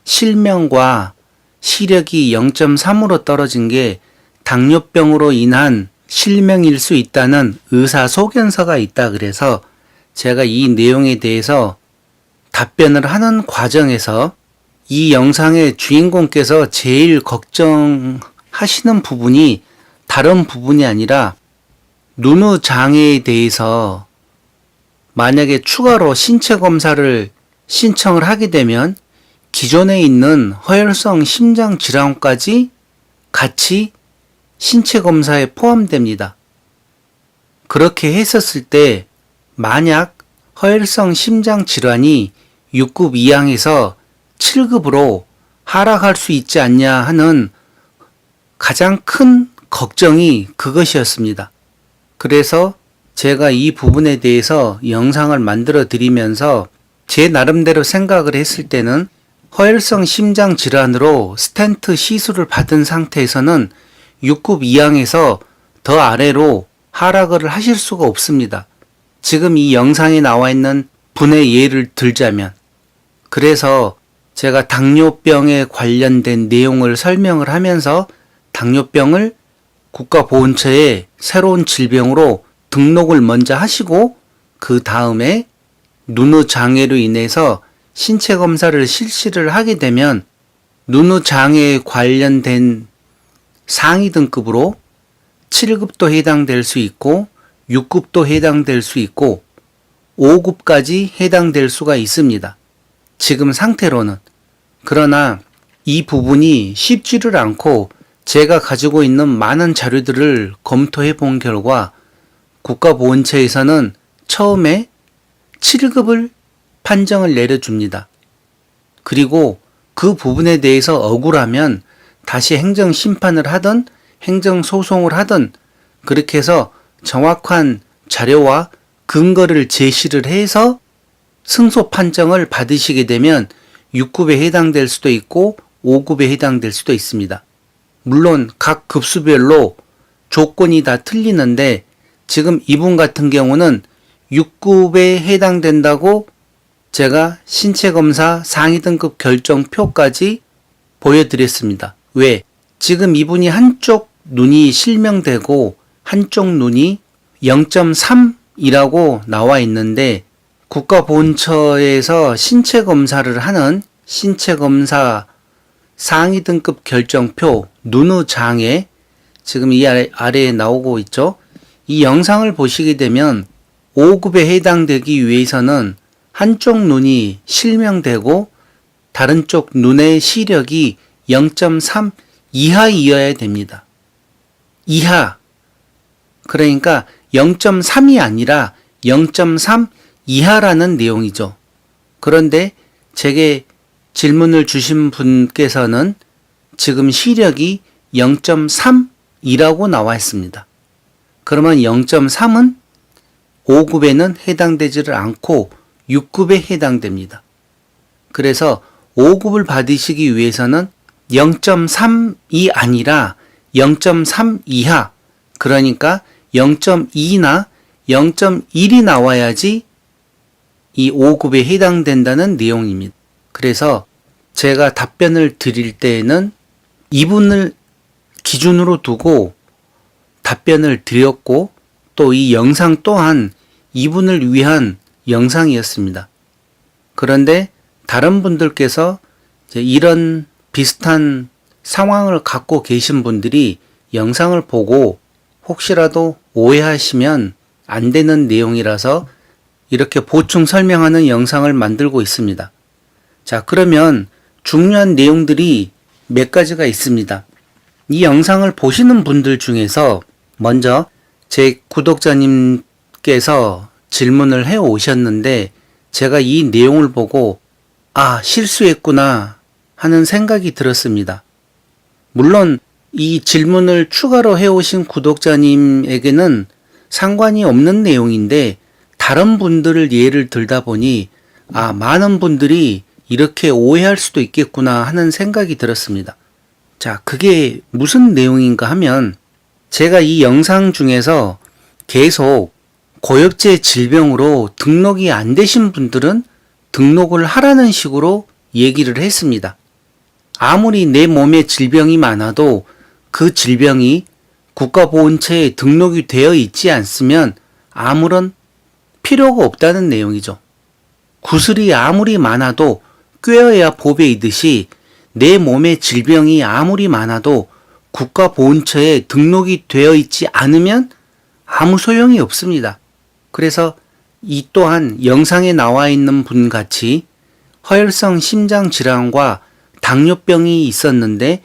실명과 시력이 0.3으로 떨어진 게 당뇨병으로 인한 실명일 수 있다는 의사소견서가 있다 그래서 제가 이 내용에 대해서 답변을 하는 과정에서 이 영상의 주인공께서 제일 걱정하시는 부분이 다른 부분이 아니라 눈의 장애에 대해서 만약에 추가로 신체 검사를 신청을 하게 되면 기존에 있는 허혈성 심장 질환까지 같이 신체 검사에 포함됩니다. 그렇게 했었을 때 만약 허혈성 심장 질환이 6급 이항에서 7급으로 하락할 수 있지 않냐 하는 가장 큰 걱정이 그것이었습니다. 그래서 제가 이 부분에 대해서 영상을 만들어 드리면서 제 나름대로 생각을 했을 때는 허혈성 심장 질환으로 스텐트 시술을 받은 상태에서는 6급 이항에서 더 아래로 하락을 하실 수가 없습니다. 지금 이 영상에 나와 있는 분의 예를 들자면, 그래서 제가 당뇨병에 관련된 내용을 설명을 하면서 당뇨병을 국가보훈처에 새로운 질병으로 등록을 먼저 하시고 그 다음에 눈의 장애로 인해서 신체 검사를 실시를 하게 되면 눈의 장애에 관련된 상위 등급으로 7급도 해당될 수 있고 6급도 해당될 수 있고 5급까지 해당될 수가 있습니다. 지금 상태로는. 그러나 이 부분이 쉽지를 않고 제가 가지고 있는 많은 자료들을 검토해 본 결과 국가보훈처에서는 처음에 7급을 판정을 내려줍니다. 그리고 그 부분에 대해서 억울하면 다시 행정심판을 하든 행정소송을 하든 그렇게 해서 정확한 자료와 근거를 제시를 해서 승소 판정을 받으시게 되면 6급에 해당될 수도 있고 5급에 해당될 수도 있습니다. 물론 각 급수별로 조건이 다 틀리는데 지금 이분 같은 경우는 6급에 해당된다고 제가 신체검사 상위 등급 결정표까지 보여드렸습니다. 왜? 지금 이분이 한쪽 눈이 실명되고 한쪽 눈이 0.3이라고 나와 있는데 국가보훈처에서 신체검사를 하는 신체검사 상위 등급 결정표 눈의 장애, 지금 이 아래에 나오고 있죠. 이 영상을 보시게 되면 5급에 해당되기 위해서는 한쪽 눈이 실명되고 다른 쪽 눈의 시력이 0.3 이하이어야 됩니다. 이하. 그러니까 0.3이 아니라 0.3 이하라는 내용이죠. 그런데 제게 질문을 주신 분께서는 지금 시력이 0.3이라고 나와 있습니다. 그러면 0.3은 5급에는 해당되지를 않고 6급에 해당됩니다. 그래서 5급을 받으시기 위해서는 0.3이 아니라 0.3 이하, 그러니까 0.2나 0.1이 나와야지 이 5급에 해당된다는 내용입니다. 그래서 제가 답변을 드릴 때에는 이분을 기준으로 두고 답변을 드렸고 또 이 영상 또한 이분을 위한 영상이었습니다. 그런데 다른 분들께서 이런 비슷한 상황을 갖고 계신 분들이 영상을 보고 혹시라도 오해하시면 안 되는 내용이라서 이렇게 보충 설명하는 영상을 만들고 있습니다. 자, 그러면 중요한 내용들이 몇 가지가 있습니다. 이 영상을 보시는 분들 중에서 먼저 제 구독자님께서 질문을 해 오셨는데 제가 이 내용을 보고 실수했구나 하는 생각이 들었습니다. 물론 이 질문을 추가로 해오신 구독자님에게는 상관이 없는 내용인데 다른 분들을 예를 들다 보니 많은 분들이 이렇게 오해할 수도 있겠구나 하는 생각이 들었습니다. 자, 그게 무슨 내용인가 하면 제가 이 영상 중에서 계속 고엽제 질병으로 등록이 안 되신 분들은 등록을 하라는 식으로 얘기를 했습니다. 아무리 내 몸에 질병이 많아도 그 질병이 국가보훈처에 등록이 되어 있지 않으면 아무런 필요가 없다는 내용이죠. 구슬이 아무리 많아도 꿰어야 보배이듯이 내 몸에 질병이 아무리 많아도 국가보훈처에 등록이 되어 있지 않으면 아무 소용이 없습니다. 그래서 이 또한 영상에 나와 있는 분 같이 허혈성 심장질환과 당뇨병이 있었는데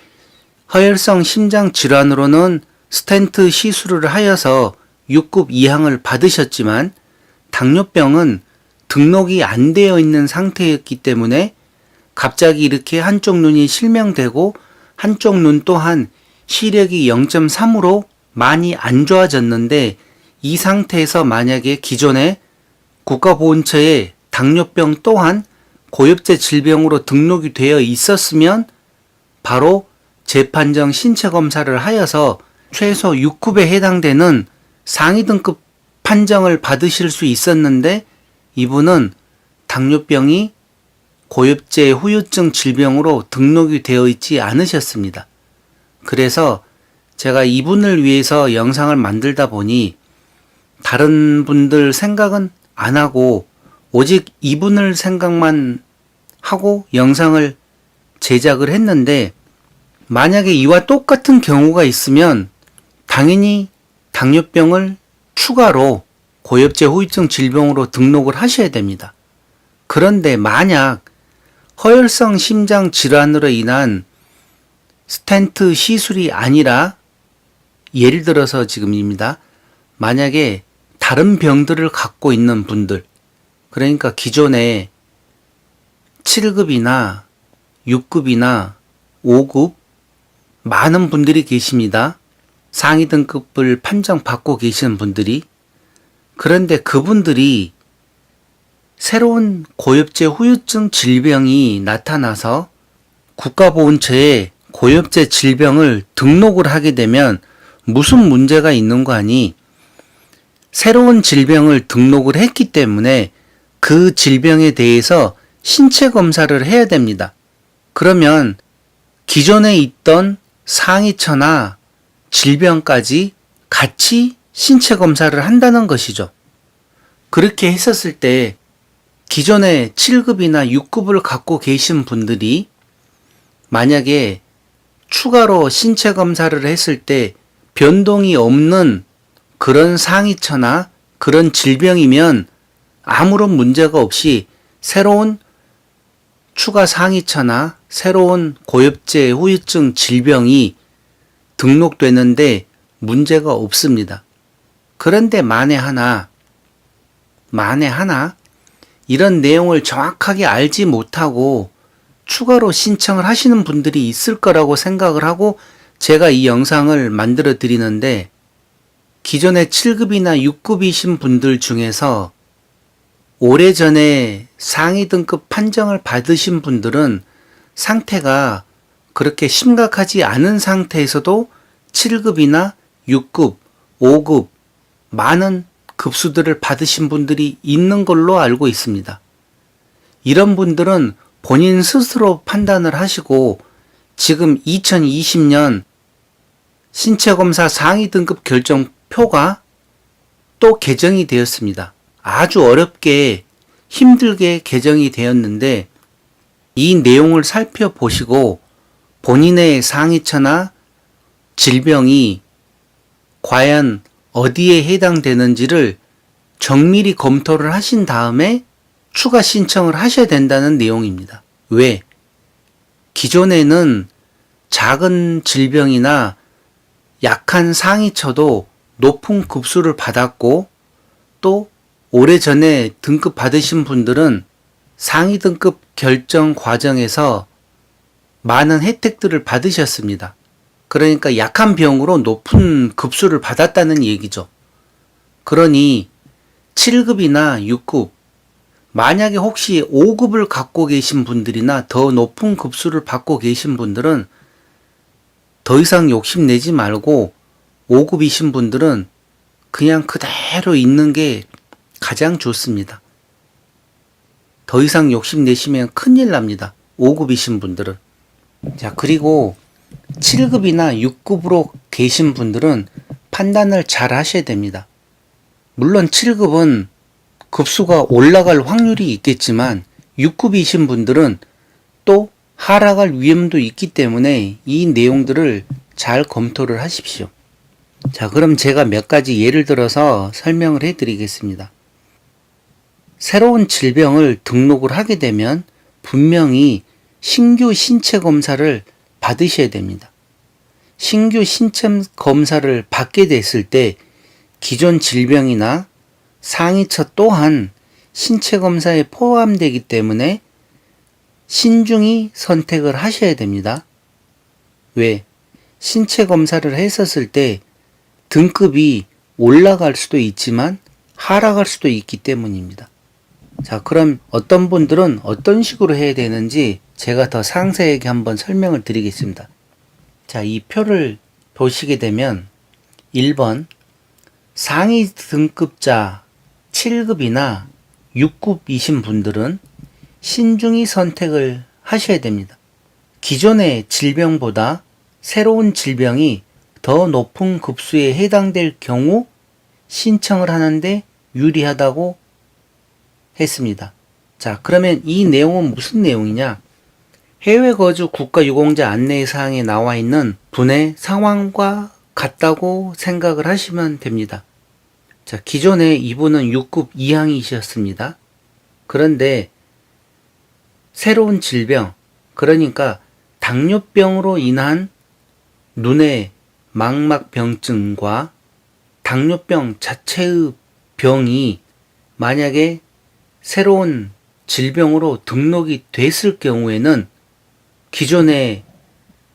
허혈성 심장질환으로는 스텐트 시술을 하여서 6급 이항을 받으셨지만 당뇨병은 등록이 안 되어 있는 상태였기 때문에 갑자기 이렇게 한쪽 눈이 실명되고 한쪽 눈 또한 시력이 0.3으로 많이 안 좋아졌는데 이 상태에서 만약에 기존에 국가보훈처에 당뇨병 또한 고엽제 질병으로 등록이 되어 있었으면 바로 재판정 신체검사를 하여서 최소 6급에 해당되는 상위 등급 판정을 받으실 수 있었는데 이분은 당뇨병이 고엽제 후유증 질병으로 등록이 되어 있지 않으셨습니다. 그래서 제가 이분을 위해서 영상을 만들다 보니 다른 분들 생각은 안 하고 오직 이분을 생각만 하고 영상을 제작을 했는데 만약에 이와 똑같은 경우가 있으면 당연히 당뇨병을 추가로 고엽제 후유증 질병으로 등록을 하셔야 됩니다. 그런데 만약 허혈성 심장 질환으로 인한 스텐트 시술이 아니라 예를 들어서 지금입니다. 만약에 다른 병들을 갖고 있는 분들, 그러니까 기존에 7급이나 6급이나 5급 많은 분들이 계십니다. 상위 등급을 판정받고 계시는 분들이. 그런데 그분들이 새로운 고엽제 후유증 질병이 나타나서 국가보훈처에 고엽제 질병을 등록을 하게 되면 무슨 문제가 있는 거 아니? 새로운 질병을 등록을 했기 때문에 그 질병에 대해서 신체 검사를 해야 됩니다. 그러면 기존에 있던 상위처나 질병까지 같이 신체 검사를 한다는 것이죠. 그렇게 했었을 때 기존에 7급이나 6급을 갖고 계신 분들이 만약에 추가로 신체 검사를 했을 때 변동이 없는 그런 상위처나 그런 질병이면 아무런 문제가 없이 새로운 추가 상위처나 새로운 고엽제 후유증 질병이 등록되는데 문제가 없습니다. 그런데 만에 하나 이런 내용을 정확하게 알지 못하고 추가로 신청을 하시는 분들이 있을 거라고 생각을 하고 제가 이 영상을 만들어 드리는데 기존에 7급이나 6급이신 분들 중에서 오래전에 상위 등급 판정을 받으신 분들은 상태가 그렇게 심각하지 않은 상태에서도 7급이나 6급, 5급 많은 급수들을 받으신 분들이 있는 걸로 알고 있습니다. 이런 분들은 본인 스스로 판단을 하시고 지금 2020년 신체검사 상위 등급 결정표가 또 개정이 되었습니다. 아주 어렵게 힘들게 개정이 되었는데 이 내용을 살펴보시고 본인의 상위처나 질병이 과연 어디에 해당되는지를 정밀히 검토를 하신 다음에 추가 신청을 하셔야 된다는 내용입니다. 왜? 기존에는 작은 질병이나 약한 상위처도 높은 급수를 받았고 또 오래전에 등급 받으신 분들은 상위 등급 결정 과정에서 많은 혜택들을 받으셨습니다. 그러니까 약한 병으로 높은 급수를 받았다는 얘기죠. 그러니 7급이나 6급, 만약에 혹시 5급을 갖고 계신 분들이나 더 높은 급수를 받고 계신 분들은 더 이상 욕심내지 말고 5급이신 분들은 그냥 그대로 있는 게 가장 좋습니다. 더 이상 욕심내시면 큰일 납니다. 5급이신 분들은. 자, 그리고 7급이나 6급으로 계신 분들은 판단을 잘 하셔야 됩니다. 물론 7급은 급수가 올라갈 확률이 있겠지만 6급이신 분들은 또 하락할 위험도 있기 때문에 이 내용들을 잘 검토를 하십시오. 자, 그럼 제가 몇 가지 예를 들어서 설명을 해 드리겠습니다. 새로운 질병을 등록을 하게 되면 분명히 신규 신체 검사를 받으셔야 됩니다. 신규 신체 검사를 받게 됐을 때 기존 질병이나 상위처 또한 신체 검사에 포함되기 때문에 신중히 선택을 하셔야 됩니다. 왜? 신체 검사를 했었을 때 등급이 올라갈 수도 있지만 하락할 수도 있기 때문입니다. 자, 그럼 어떤 분들은 어떤 식으로 해야 되는지 제가 더 상세하게 한번 설명을 드리겠습니다. 자, 이 표를 보시게 되면 1번 상위 등급자 7급이나 6급이신 분들은 신중히 선택을 하셔야 됩니다. 기존의 질병보다 새로운 질병이 더 높은 급수에 해당될 경우 신청을 하는데 유리하다고 했습니다. 자, 그러면 이 내용은 무슨 내용이냐? 해외 거주 국가 유공자 안내사항에 나와 있는 분의 상황과 같다고 생각을 하시면 됩니다. 자, 기존에 이분은 6급 이항이셨습니다. 그런데 새로운 질병, 그러니까 당뇨병으로 인한 눈의 망막병증과 당뇨병 자체의 병이 만약에 새로운 질병으로 등록이 됐을 경우에는 기존의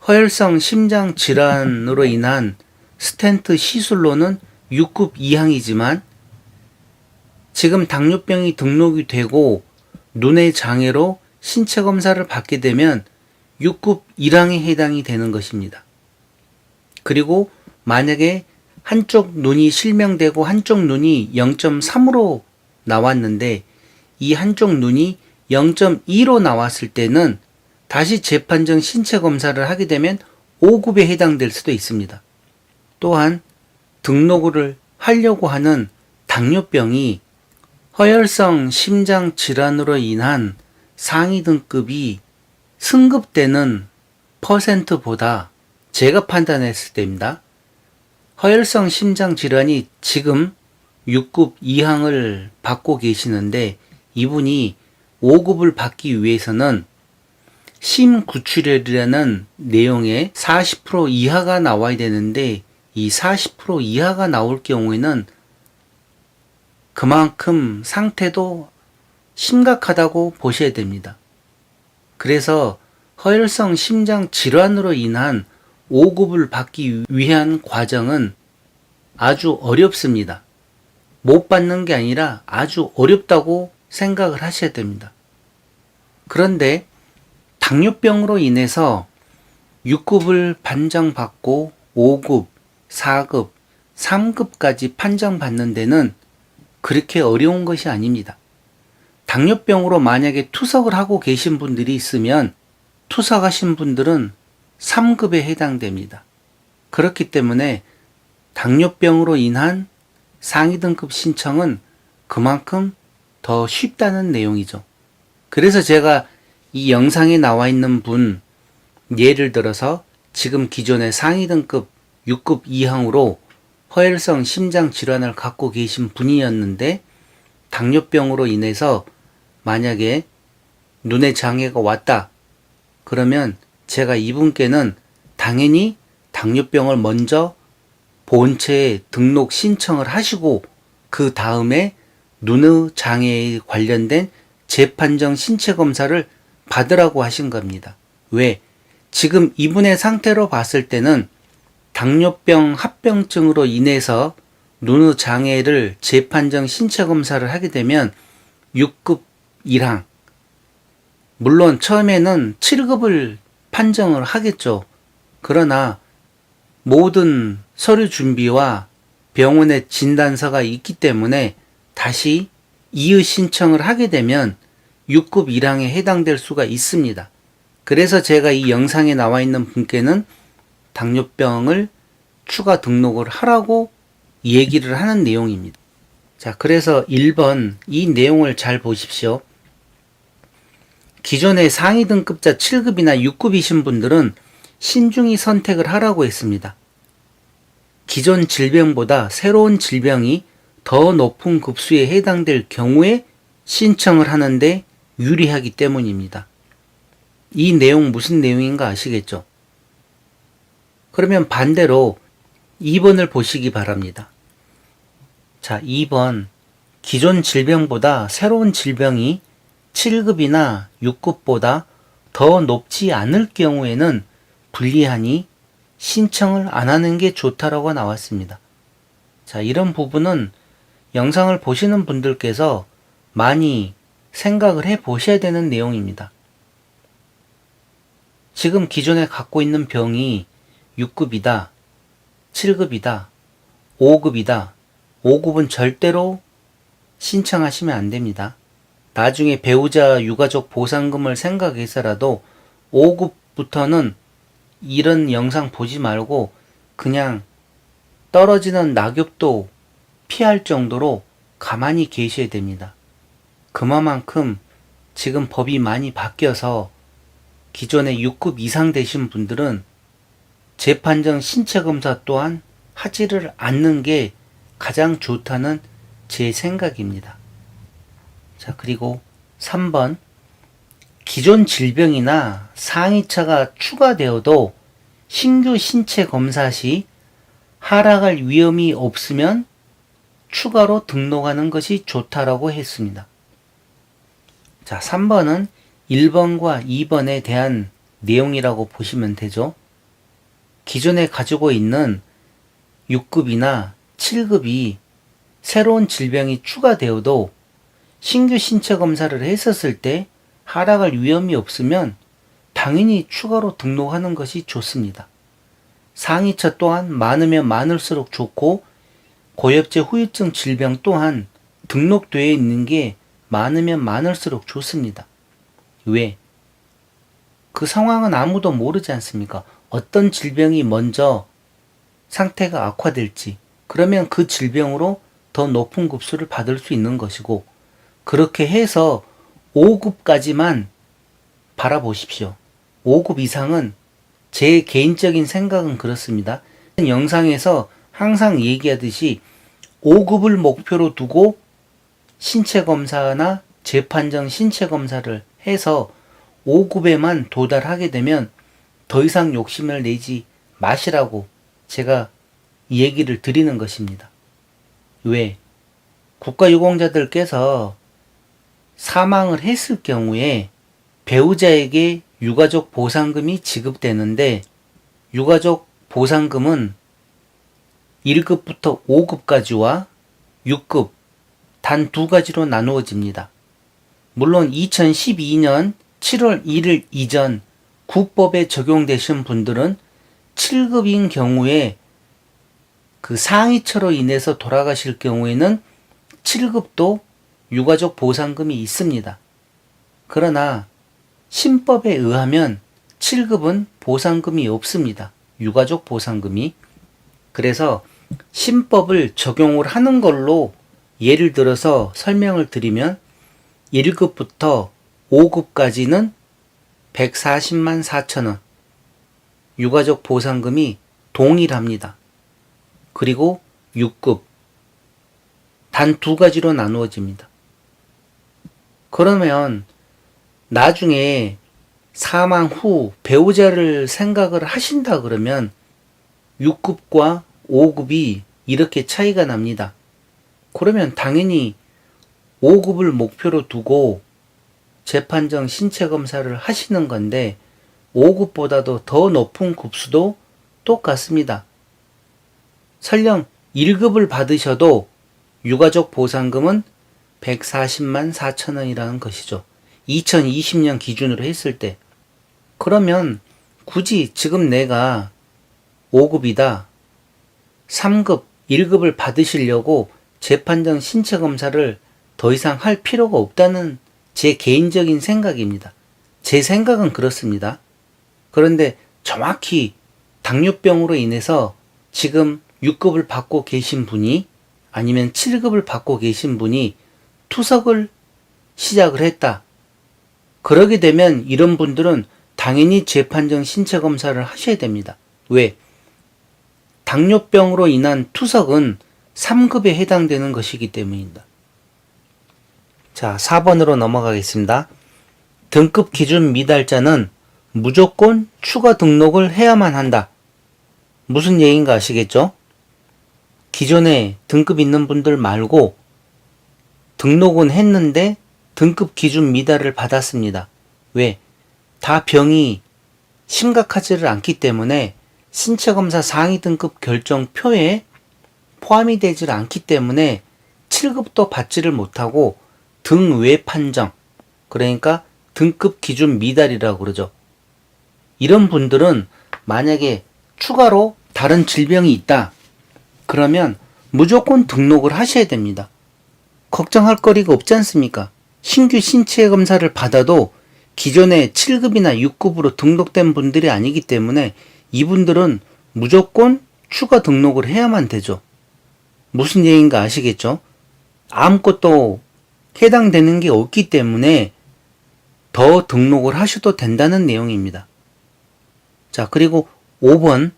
허혈성 심장 질환으로 인한 스텐트 시술로는 6급 이항이지만 지금 당뇨병이 등록이 되고 눈의 장애로 신체 검사를 받게 되면 6급 1항에 해당이 되는 것입니다. 그리고 만약에 한쪽 눈이 실명되고 한쪽 눈이 0.3으로 나왔는데 이 한쪽 눈이 0.2로 나왔을 때는 다시 재판정 신체 검사를 하게 되면 5급에 해당될 수도 있습니다. 또한 등록을 하려고 하는 당뇨병이 허혈성 심장 질환으로 인한 상위 등급이 승급되는 퍼센트보다 제가 판단했을 때입니다. 허혈성 심장 질환이 지금 6급 이항을 받고 계시는데 이분이 5급을 받기 위해서는 심구출혈이라는 내용에 40% 이하가 나와야 되는데 이 40% 이하가 나올 경우에는 그만큼 상태도 심각하다고 보셔야 됩니다. 그래서 허혈성 심장 질환으로 인한 5급을 받기 위한 과정은 아주 어렵습니다. 못 받는 게 아니라 아주 어렵다고 생각을 하셔야 됩니다. 그런데 당뇨병으로 인해서 6급을 판정받고 5급, 4급, 3급까지 판정받는 데는 그렇게 어려운 것이 아닙니다. 당뇨병으로 만약에 투석을 하고 계신 분들이 있으면 투석하신 분들은 3급에 해당됩니다. 그렇기 때문에 당뇨병으로 인한 상위 등급 신청은 그만큼 더 쉽다는 내용이죠. 그래서 제가 이 영상에 나와 있는 분 예를 들어서 지금 기존의 상위 등급 6급 이항으로 허혈성 심장 질환을 갖고 계신 분이었는데 당뇨병으로 인해서 만약에 눈의 장애가 왔다. 그러면 제가 이분께는 당연히 당뇨병을 먼저 보험처에 등록 신청을 하시고 그 다음에 눈의 장애에 관련된 재판정 신체 검사를 받으라고 하신 겁니다. 왜? 지금 이분의 상태로 봤을 때는 당뇨병 합병증으로 인해서 눈의 장애를 재판정 신체 검사를 하게 되면 6급 1항, 물론 처음에는 7급을 판정을 하겠죠. 그러나 모든 서류 준비와 병원의 진단서가 있기 때문에 다시 이의 신청을 하게 되면 6급 1항에 해당될 수가 있습니다. 그래서 제가 이 영상에 나와 있는 분께는 당뇨병을 추가 등록을 하라고 얘기를 하는 내용입니다. 자, 그래서 1번 이 내용을 잘 보십시오. 기존의 상위 등급자 7급이나 6급이신 분들은 신중히 선택을 하라고 했습니다. 기존 질병보다 새로운 질병이 더 높은 급수에 해당될 경우에 신청을 하는데 유리하기 때문입니다. 이 내용 무슨 내용인가 아시겠죠? 그러면 반대로 2번을 보시기 바랍니다. 자, 2번 기존 질병보다 새로운 질병이 7급이나 6급보다 더 높지 않을 경우에는 불리하니 신청을 안 하는 게 좋다라고 나왔습니다. 자, 이런 부분은 영상을 보시는 분들께서 많이 생각을 해 보셔야 되는 내용입니다. 지금 기존에 갖고 있는 병이 6급이다, 7급이다, 5급이다, 5급은 절대로 신청하시면 안 됩니다. 나중에 배우자 유가족 보상금을 생각해서라도 5급부터는 이런 영상 보지 말고 그냥 떨어지는 낙엽도 피할 정도로 가만히 계셔야 됩니다. 그만큼 지금 법이 많이 바뀌어서 기존에 6급 이상 되신 분들은 재판정 신체검사 또한 하지를 않는 게 가장 좋다는 제 생각입니다. 자, 그리고 3번 기존 질병이나 상위차가 추가되어도 신규 신체 검사 시 하락할 위험이 없으면 추가로 등록하는 것이 좋다라고 했습니다. 자, 3번은 1번과 2번에 대한 내용이라고 보시면 되죠. 기존에 가지고 있는 6급이나 7급이 새로운 질병이 추가되어도 신규 신체 검사를 했었을 때 하락할 위험이 없으면 당연히 추가로 등록하는 것이 좋습니다. 상위차 또한 많으면 많을수록 좋고 고엽제 후유증 질병 또한 등록되어 있는 게 많으면 많을수록 좋습니다. 왜? 그 상황은 아무도 모르지 않습니까? 어떤 질병이 먼저 상태가 악화될지, 그러면 그 질병으로 더 높은 급수를 받을 수 있는 것이고, 그렇게 해서 5급까지만 바라보십시오. 5급 이상은 제 개인적인 생각은 그렇습니다. 영상에서 항상 얘기하듯이 5급을 목표로 두고 신체검사나 재판정 신체검사를 해서 5급에만 도달하게 되면 더 이상 욕심을 내지 마시라고 제가 얘기를 드리는 것입니다. 왜? 국가유공자들께서 사망을 했을 경우에 배우자에게 유가족 보상금이 지급되는데 유가족 보상금은 1급부터 5급까지와 6급 단 두 가지로 나누어집니다. 물론 2012년 7월 1일 이전 국법에 적용되신 분들은 7급인 경우에 그 상위처로 인해서 돌아가실 경우에는 7급도 유가족 보상금이 있습니다. 그러나 신법에 의하면 7급은 보상금이 없습니다. 유가족 보상금이. 그래서 신법을 적용을 하는 걸로 예를 들어서 설명을 드리면 1급부터 5급까지는 140만 4천원 유가족 보상금이 동일합니다. 그리고 6급 단 두 가지로 나누어집니다. 그러면 나중에 사망 후 배우자를 생각을 하신다 그러면 6급과 5급이 이렇게 차이가 납니다. 그러면 당연히 5급을 목표로 두고 재판정 신체 검사를 하시는 건데 5급보다도 더 높은 급수도 똑같습니다. 설령 1급을 받으셔도 유가족 보상금은 140만 4천 원이라는 것이죠. 2020년 기준으로 했을 때. 그러면 굳이 지금 내가 5급이다, 3급, 1급을 받으시려고 재판정 신체 검사를 더 이상 할 필요가 없다는 제 개인적인 생각입니다. 제 생각은 그렇습니다. 그런데 정확히 당뇨병으로 인해서 지금 6급을 받고 계신 분이 아니면 7급을 받고 계신 분이 투석을 시작을 했다. 그러게 되면 이런 분들은 당연히 재판정 신체 검사를 하셔야 됩니다. 왜? 당뇨병으로 인한 투석은 3급에 해당되는 것이기 때문입니다. 자, 4번으로 넘어가겠습니다. 등급 기준 미달자는 무조건 추가 등록을 해야만 한다. 무슨 얘기인가 아시겠죠? 기존에 등급 있는 분들 말고 등록은 했는데 등급 기준 미달을 받았습니다. 왜? 다 병이 심각하지를 않기 때문에 신체검사 상위 등급 결정표에 포함이 되질 않기 때문에 7급도 받지를 못하고 등외 판정, 그러니까 등급 기준 미달이라고 그러죠. 이런 분들은 만약에 추가로 다른 질병이 있다. 그러면 무조건 등록을 하셔야 됩니다. 걱정할 거리가 없지 않습니까? 신규 신체 검사를 받아도 기존에 7급이나 6급으로 등록된 분들이 아니기 때문에 이분들은 무조건 추가 등록을 해야만 되죠. 무슨 얘기인가 아시겠죠? 아무것도 해당되는 게 없기 때문에 더 등록을 하셔도 된다는 내용입니다. 자, 그리고 5번.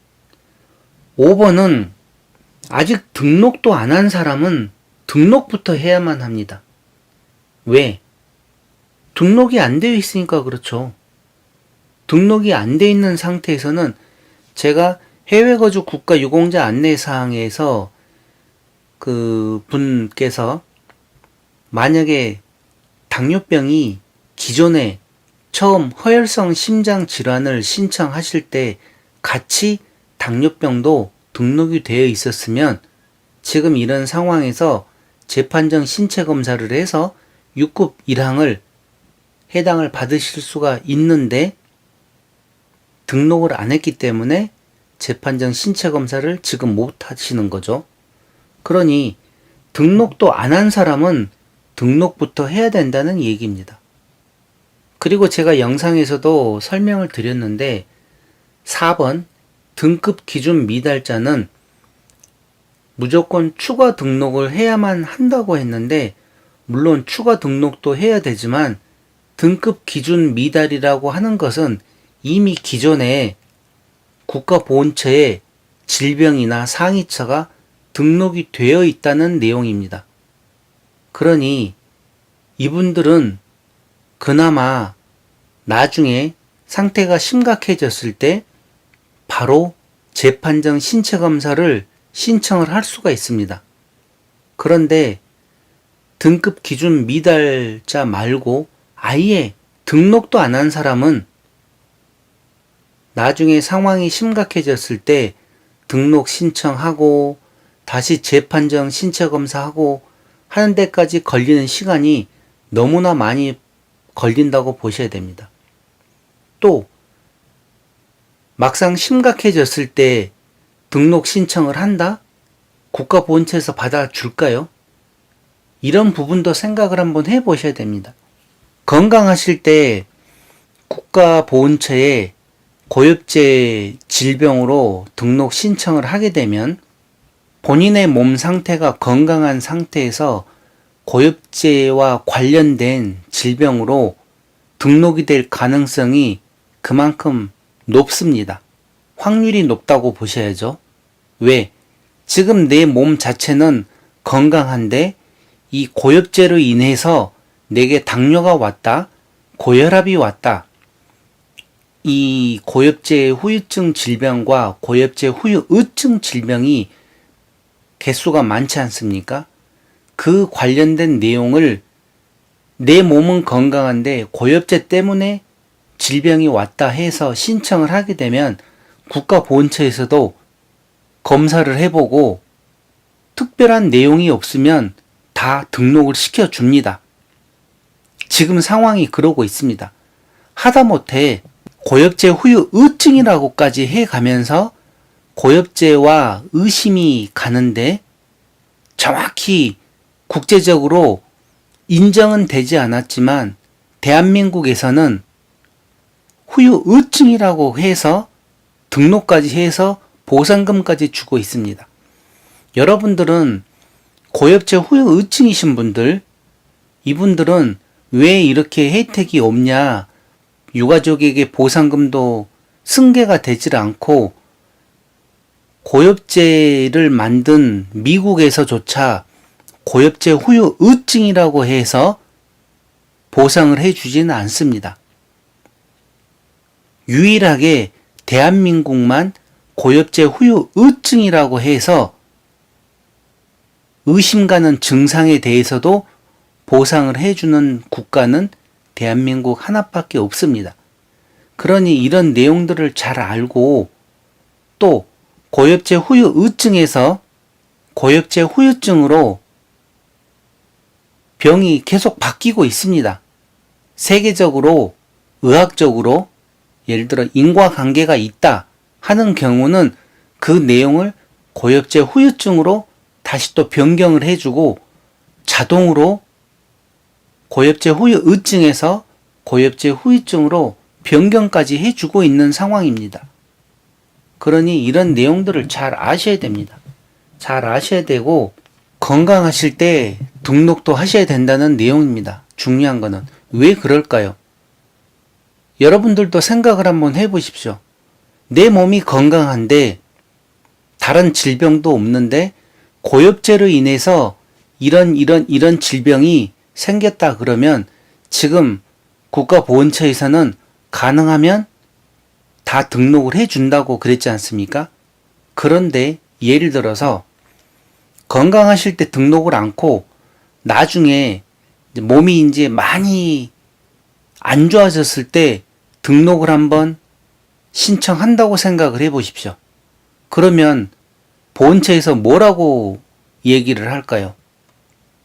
5번은 아직 등록도 안 한 사람은 등록부터 해야만 합니다. 왜? 등록이 안 되어 있으니까 그렇죠. 등록이 안 되어 있는 상태에서는 제가 해외 거주 국가 유공자 안내사항에서 그 분께서 만약에 당뇨병이 기존에 처음 허혈성 심장 질환을 신청하실 때 같이 당뇨병도 등록이 되어 있었으면 지금 이런 상황에서 재판정 신체 검사를 해서 6급 1항을 해당을 받으실 수가 있는데 등록을 안 했기 때문에 재판정 신체 검사를 지금 못 하시는 거죠. 그러니 등록도 안 한 사람은 등록부터 해야 된다는 얘기입니다. 그리고 제가 영상에서도 설명을 드렸는데 4번 등급 기준 미달자는 무조건 추가 등록을 해야만 한다고 했는데 물론 추가 등록도 해야 되지만 등급 기준 미달이라고 하는 것은 이미 기존에 국가보훈처에 질병이나 상위처가 등록이 되어 있다는 내용입니다. 그러니 이분들은 그나마 나중에 상태가 심각해졌을 때 바로 재판정 신체검사를 신청을 할 수가 있습니다. 그런데 등급 기준 미달자 말고 아예 등록도 안 한 사람은 나중에 상황이 심각해졌을 때 등록 신청하고 다시 재판정 신체검사하고 하는 데까지 걸리는 시간이 너무나 많이 걸린다고 보셔야 됩니다. 또 막상 심각해졌을 때 등록 신청을 한다? 국가보훈처에서 받아줄까요? 이런 부분도 생각을 한번 해보셔야 됩니다. 건강하실 때 국가보훈처에 고엽제 질병으로 등록 신청을 하게 되면 본인의 몸 상태가 건강한 상태에서 고엽제와 관련된 질병으로 등록이 될 가능성이 그만큼 높습니다. 확률이 높다고 보셔야죠. 왜? 지금 내 몸 자체는 건강한데 이 고엽제로 인해서 내게 당뇨가 왔다, 고혈압이 왔다. 이 고엽제 후유증 질병과 고엽제 후유의증 질병이 개수가 많지 않습니까? 그 관련된 내용을 내 몸은 건강한데 고엽제 때문에 질병이 왔다 해서 신청을 하게 되면 국가보훈처에서도 검사를 해보고 특별한 내용이 없으면 다 등록을 시켜줍니다. 지금 상황이 그러고 있습니다. 하다못해 고엽제 후유의증이라고까지 해가면서 고엽제와 의심이 가는데 정확히 국제적으로 인정은 되지 않았지만 대한민국에서는 후유의증이라고 해서 등록까지 해서 보상금까지 주고 있습니다. 여러분들은 고엽제 후유의증이신 분들, 이분들은 왜 이렇게 혜택이 없냐, 유가족에게 보상금도 승계가 되질 않고 고엽제를 만든 미국에서조차 고엽제 후유의증이라고 해서 보상을 해주지는 않습니다. 유일하게 대한민국만 고엽제 후유의증이라고 해서 의심 가는 증상에 대해서도 보상을 해주는 국가는 대한민국 하나밖에 없습니다. 그러니 이런 내용들을 잘 알고 또 고엽제 후유의증에서 고엽제 후유증으로 병이 계속 바뀌고 있습니다. 세계적으로 의학적으로 예를 들어 인과관계가 있다 하는 경우는 그 내용을 고엽제 후유증으로 다시 또 변경을 해주고 자동으로 고엽제 후유의증에서 고엽제 후유증으로 변경까지 해주고 있는 상황입니다. 그러니 이런 내용들을 잘 아셔야 됩니다. 잘 아셔야 되고 건강하실 때 등록도 하셔야 된다는 내용입니다. 중요한 거는 왜 그럴까요? 여러분들도 생각을 한번 해보십시오. 내 몸이 건강한데 다른 질병도 없는데 고엽제로 인해서 이런 질병이 생겼다 그러면 지금 국가보훈처에서는 가능하면 다 등록을 해준다고 그랬지 않습니까? 그런데 예를 들어서 건강하실 때 등록을 않고 나중에 몸이 이제 많이 안 좋아졌을 때 등록을 한번 신청한다고 생각을 해 보십시오. 그러면 보훈처에서 뭐라고 얘기를 할까요?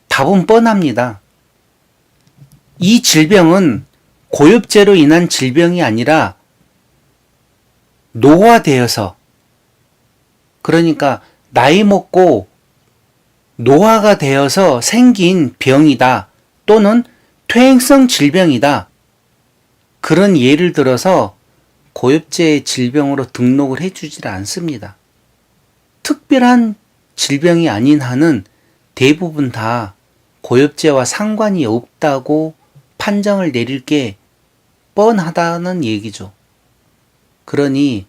답은 뻔합니다. 이 질병은 고엽제로 인한 질병이 아니라 노화되어서, 그러니까 나이 먹고 노화가 되어서 생긴 병이다 또는 퇴행성 질병이다, 그런 예를 들어서 고엽제 질병으로 등록을 해주질 않습니다. 특별한 질병이 아닌 한은 대부분 다 고엽제와 상관이 없다고 판정을 내릴 게 뻔하다는 얘기죠. 그러니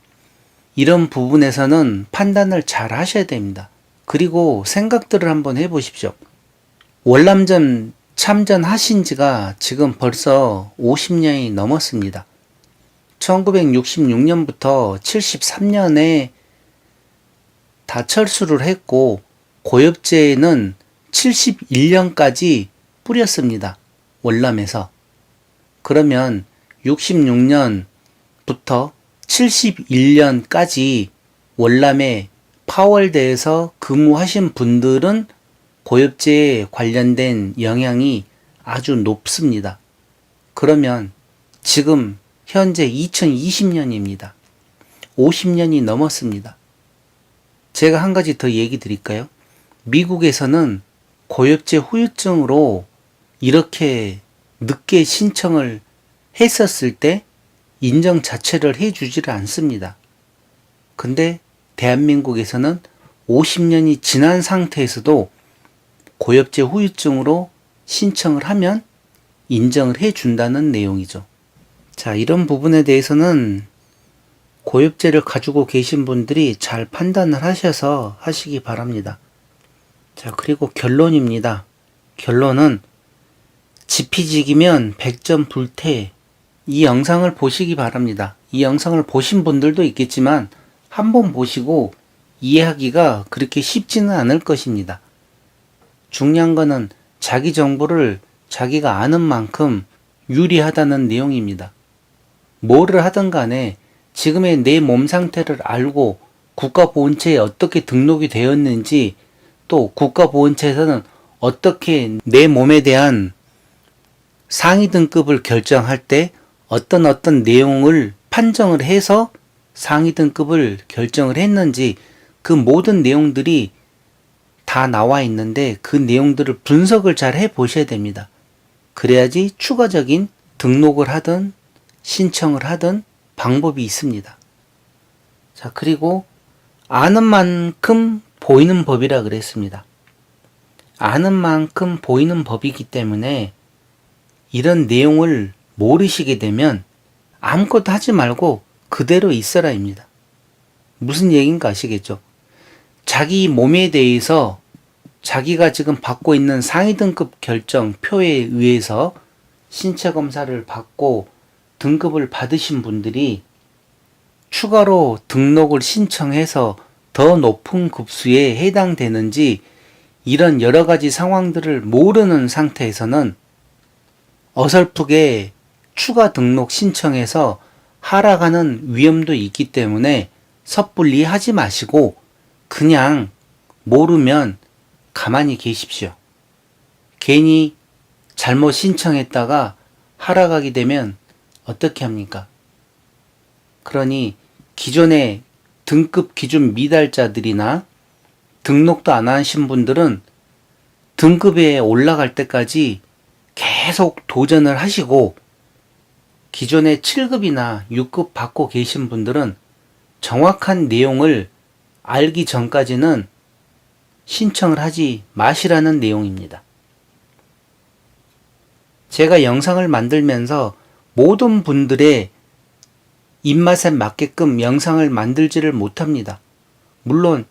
이런 부분에서는 판단을 잘 하셔야 됩니다. 그리고 생각들을 한번 해보십시오. 월남전 참전하신 지가 지금 벌써 50년이 넘었습니다. 1966년부터 73년에 다 철수를 했고 고엽제는 71년까지 뿌렸습니다. 월남에서. 그러면 66년부터 71년까지 월남에 파월대에서 근무하신 분들은 고엽제에 관련된 영향이 아주 높습니다. 그러면 지금 현재 2020년입니다. 50년이 넘었습니다. 제가 한 가지 더 얘기 드릴까요? 미국에서는 고엽제 후유증으로 이렇게 늦게 신청을 했었을 때 인정 자체를 해주지를 않습니다. 근데 대한민국에서는 50년이 지난 상태에서도 고엽제 후유증으로 신청을 하면 인정을 해준다는 내용이죠. 자, 이런 부분에 대해서는 고엽제를 가지고 계신 분들이 잘 판단을 하셔서 하시기 바랍니다. 자, 그리고 결론입니다. 결론은 지피지기면 100점 불태, 이 영상을 보시기 바랍니다. 이 영상을 보신 분들도 있겠지만 한번 보시고 이해하기가 그렇게 쉽지는 않을 것입니다. 중요한 거는 자기 정보를 자기가 아는 만큼 유리하다는 내용입니다. 뭐를 하든 간에 지금의 내 몸 상태를 알고 국가보훈처에 어떻게 등록이 되었는지, 또 국가보훈처에서는 어떻게 내 몸에 대한 상위 등급을 결정할 때 어떤 내용을 판정을 해서 상위 등급을 결정을 했는지, 그 모든 내용들이 다 나와 있는데 그 내용들을 분석을 잘 해 보셔야 됩니다. 그래야지 추가적인 등록을 하든 신청을 하든 방법이 있습니다. 자, 그리고 아는 만큼 보이는 법이라 그랬습니다. 아는 만큼 보이는 법이기 때문에 이런 내용을 모르시게 되면 아무것도 하지 말고 그대로 있어라입니다. 무슨 얘기인가 아시겠죠? 자기 몸에 대해서 자기가 지금 받고 있는 상위 등급 결정표에 의해서 신체 검사를 받고 등급을 받으신 분들이 추가로 등록을 신청해서 더 높은 급수에 해당되는지, 이런 여러 가지 상황들을 모르는 상태에서는 어설프게 추가 등록 신청해서 하락하는 위험도 있기 때문에 섣불리 하지 마시고 그냥 모르면 가만히 계십시오. 괜히 잘못 신청했다가 하락하게 되면 어떻게 합니까? 그러니 기존의 등급 기준 미달자들이나 등록도 안 하신 분들은 등급에 올라갈 때까지 계속 도전을 하시고, 기존에 7급이나 6급 받고 계신 분들은 정확한 내용을 알기 전까지는 신청을 하지 마시라는 내용입니다. 제가 영상을 만들면서 모든 분들의 입맛에 맞게끔 영상을 만들지를 못합니다. 물론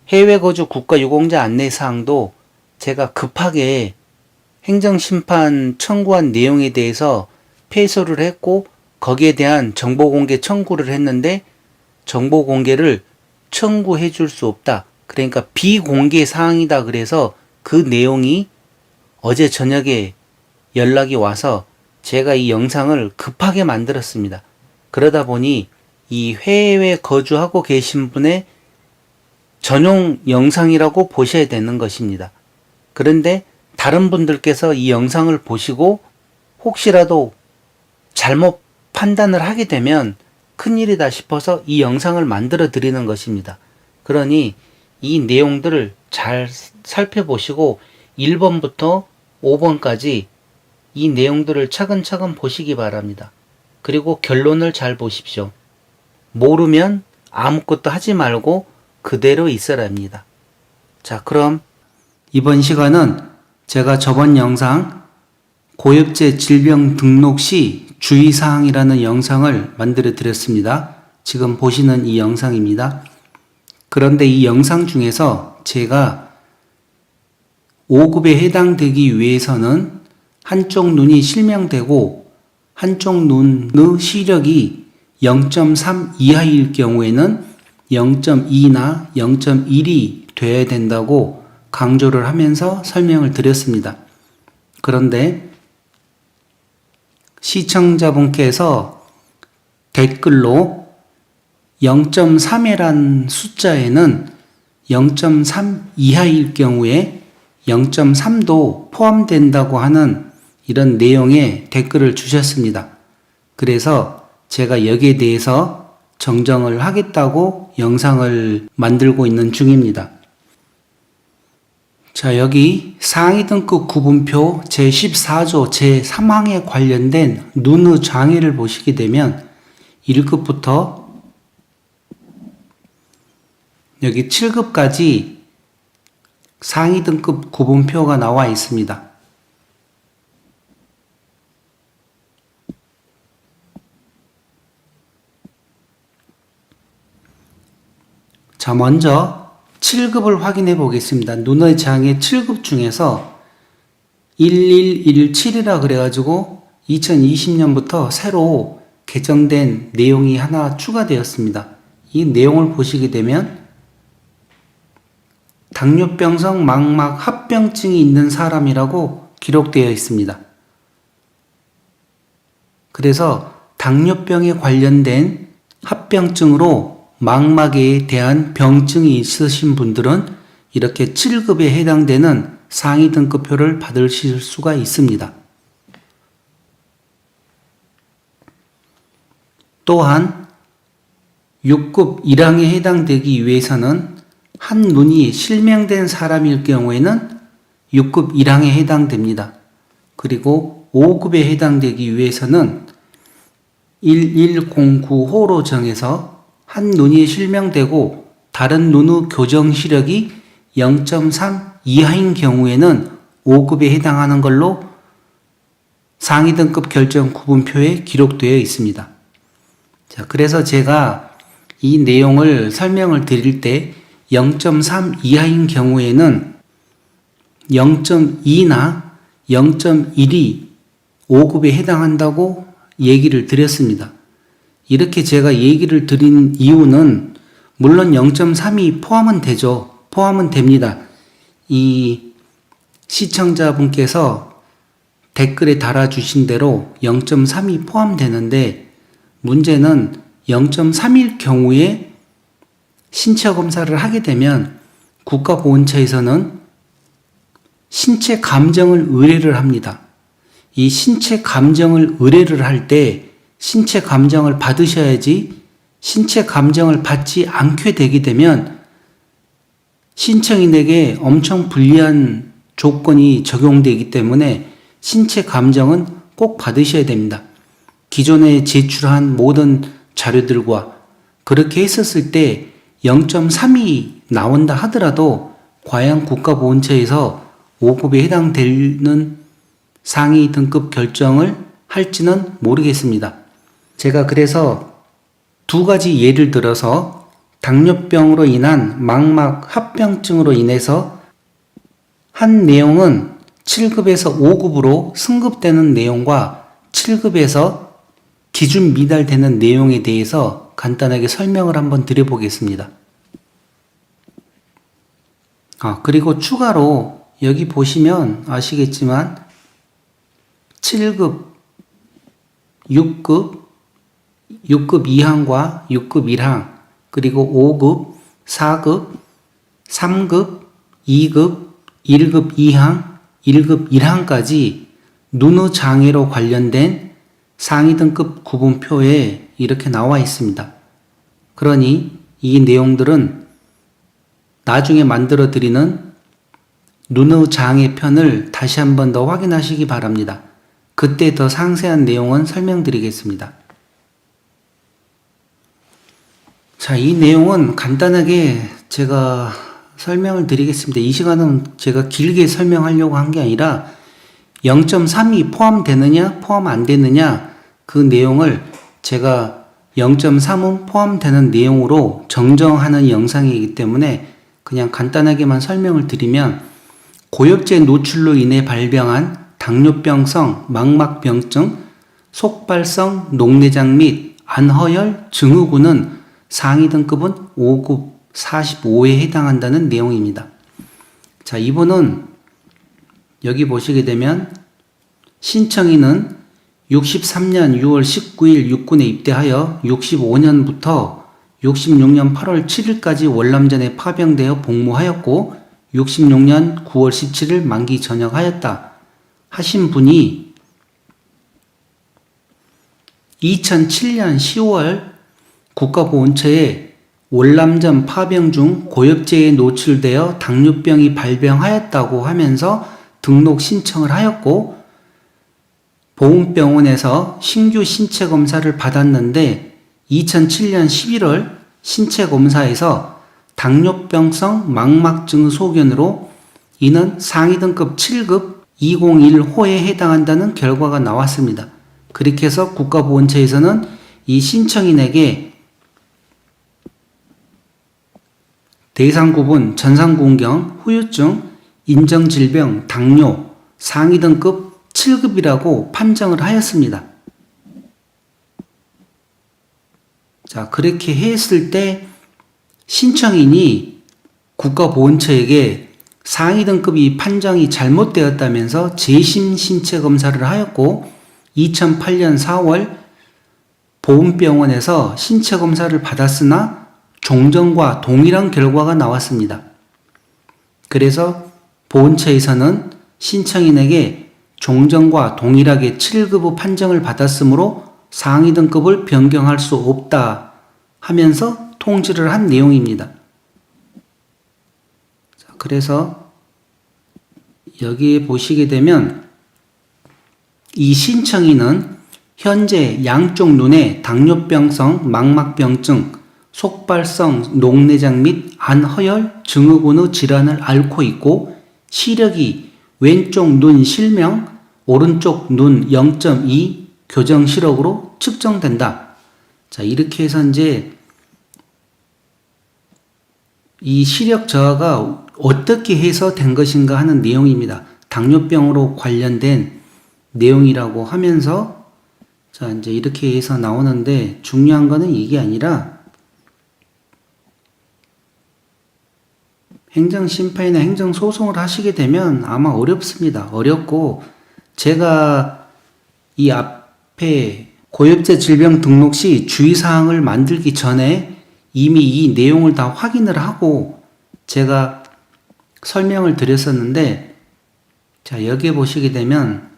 해외 거주 국가 유공자 안내사항도 제가 급하게 행정심판 청구한 내용에 대해서 폐소를 했고 거기에 대한 정보공개 청구를 했는데 정보공개를 청구해 줄 수 없다. 그러니까 비공개 사항이다. 그래서 그 내용이 어제 저녁에 연락이 와서 제가 이 영상을 급하게 만들었습니다. 그러다 보니 이 해외에 거주하고 계신 분의 전용 영상이라고 보셔야 되는 것입니다. 그런데 다른 분들께서 이 영상을 보시고 혹시라도 잘못 판단을 하게 되면 큰일이다 싶어서 이 영상을 만들어 드리는 것입니다. 그러니 이 내용들을 잘 살펴보시고 1번부터 5번까지 이 내용들을 차근차근 보시기 바랍니다. 그리고 결론을 잘 보십시오. 모르면 아무것도 하지 말고 그대로 있어라 합니다. 자, 그럼 이번 시간은 제가 저번 영상 고엽제 질병 등록 시 주의사항이라는 영상을 만들어 드렸습니다. 지금 보시는 이 영상입니다. 그런데 이 영상 중에서 제가 5급에 해당되기 위해서는 한쪽 눈이 실명되고 한쪽 눈의 시력이 0.3 이하일 경우에는 0.2나 0.1이 되어야 된다고 강조를 하면서 설명을 드렸습니다. 그런데 시청자분께서 댓글로 0.3이란 숫자에는 0.3 이하일 경우에 0.3도 포함된다고 하는 이런 내용의 댓글을 주셨습니다. 그래서 제가 여기에 대해서 정정을 하겠다고 영상을 만들고 있는 중입니다. 자, 여기 상위 등급 구분표 제14조 제3항에 관련된 눈의 장애를 보시게 되면 1급부터 여기 7급까지 상위 등급 구분표가 나와 있습니다. 자, 먼저 7급을 확인해 보겠습니다. 눈의 장애 7급 중에서 1117이라 그래가지고 2020년부터 새로 개정된 내용이 하나 추가되었습니다. 이 내용을 보시게 되면 당뇨병성 망막 합병증이 있는 사람이라고 기록되어 있습니다. 그래서 당뇨병에 관련된 합병증으로 망막에 대한 병증이 있으신 분들은 이렇게 7급에 해당되는 상위 등급표를 받으실 수가 있습니다. 또한 6급 1항에 해당되기 위해서는 한 눈이 실명된 사람일 경우에는 6급 1항에 해당됩니다. 그리고 5급에 해당되기 위해서는 1109호로 정해서 한 눈이 실명되고 다른 눈의 교정 시력이 0.3 이하인 경우에는 5급에 해당하는 걸로 상위 등급 결정 구분표에 기록되어 있습니다. 자, 그래서 제가 이 내용을 설명을 드릴 때 0.3 이하인 경우에는 0.2나 0.1이 5급에 해당한다고 얘기를 드렸습니다. 이렇게 제가 얘기를 드린 이유는 물론 0.3이 포함은 되죠. 포함은 됩니다. 이 시청자분께서 댓글에 달아주신 대로 0.3이 포함되는데 문제는 0.3일 경우에 신체 검사를 하게 되면 국가보훈처에서는 신체 감정을 의뢰를 합니다. 이 신체 감정을 의뢰를 할 때 신체 감정을 받으셔야지 신체 감정을 받지 않게 되게 되면 신청인에게 엄청 불리한 조건이 적용되기 때문에 신체 감정은 꼭 받으셔야 됩니다. 기존에 제출한 모든 자료들과 그렇게 했었을 때 0.3이 나온다 하더라도 과연 국가보훈처에서 5급에 해당되는 상위 등급 결정을 할지는 모르겠습니다. 제가 그래서 두 가지 예를 들어서 당뇨병으로 인한 망막 합병증으로 인해서 한 내용은 7급에서 5급으로 승급되는 내용과 7급에서 기준 미달되는 내용에 대해서 간단하게 설명을 한번 드려보겠습니다. 그리고 추가로 여기 보시면 아시겠지만 7급, 6급 2항과 6급 1항, 그리고 5급, 4급, 3급, 2급, 1급 2항, 1급 1항까지 눈의 장애로 관련된 상위 등급 구분표에 이렇게 나와 있습니다. 그러니 이 내용들은 나중에 만들어 드리는 눈의 장애 편을 다시 한 번 더 확인하시기 바랍니다. 그때 더 상세한 내용은 설명드리겠습니다. 자, 이 내용은 간단하게 제가 설명을 드리겠습니다. 이 시간은 제가 길게 설명하려고 한 게 아니라 0.3이 포함되느냐 포함 안 되느냐 그 내용을 제가 0.3은 포함되는 내용으로 정정하는 영상이기 때문에 그냥 간단하게만 설명을 드리면 고엽제 노출로 인해 발병한 당뇨병성 망막병증, 속발성 녹내장 및 안허열 증후군은 상위 등급은 5급 45에 해당한다는 내용입니다. 자, 이분은 여기 보시게 되면 신청인은 63년 6월 19일 육군에 입대하여 65년부터 66년 8월 7일까지 월남전에 파병되어 복무하였고 66년 9월 17일 만기 전역하였다 하신 분이 2007년 10월 국가보훈처에 월남전 파병 중 고엽제에 노출되어 당뇨병이 발병하였다고 하면서 등록 신청을 하였고 보훈병원에서 신규 신체 검사를 받았는데 2007년 11월 신체 검사에서 당뇨병성 망막증 소견으로 이는 상위 등급 7급 201호에 해당한다는 결과가 나왔습니다. 그렇게 해서 국가보훈처에서는 이 신청인에게 대상구분, 전상군경, 후유증, 인정질병, 당뇨, 상위 등급 7급이라고 판정을 하였습니다. 자, 그렇게 했을 때 신청인이 국가보훈처에게 상위 등급이 판정이 잘못되었다면서 재심 신체 검사를 하였고 2008년 4월 보훈병원에서 신체 검사를 받았으나 종전과 동일한 결과가 나왔습니다. 그래서 보훈처에서는 신청인에게 종전과 동일하게 7급의 판정을 받았으므로 상위 등급을 변경할 수 없다 하면서 통지를 한 내용입니다. 그래서 여기에 보시게 되면 이 신청인은 현재 양쪽 눈에 당뇨병성 망막병증, 속발성 녹내장 및 안허열 증후군의 질환을 앓고 있고 시력이 왼쪽 눈 실명, 오른쪽 눈 0.2 교정 시력으로 측정된다. 자, 이렇게 해서 이제 이 시력 저하가 어떻게 해서 된 것인가 하는 내용입니다. 당뇨병으로 관련된 내용이라고 하면서 자, 이제 이렇게 해서 나오는데 중요한 거는 이게 아니라 행정심판이나 행정소송을 하시게 되면 아마 어렵습니다. 어렵고 제가 이 앞에 고엽제 질병 등록 시 주의사항을 만들기 전에 이미 이 내용을 다 확인을 하고 제가 설명을 드렸었는데 자, 여기에 보시게 되면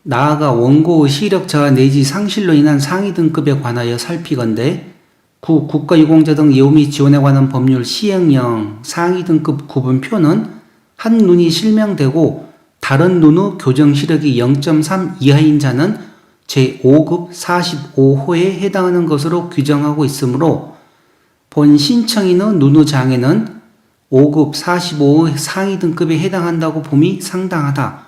나아가 원고의 시력 저하 내지 상실로 인한 상위 등급에 관하여 살피건대 국가유공자 등 예우 및 지원에 관한 법률 시행령 상위 등급 구분표는 한 눈이 실명되고 다른 눈의 교정 시력이 0.3 이하인 자는 제5급 45호에 해당하는 것으로 규정하고 있으므로 본 신청인의 눈의 장애는 5급 45의 상위 등급에 해당한다고 봄이 상당하다.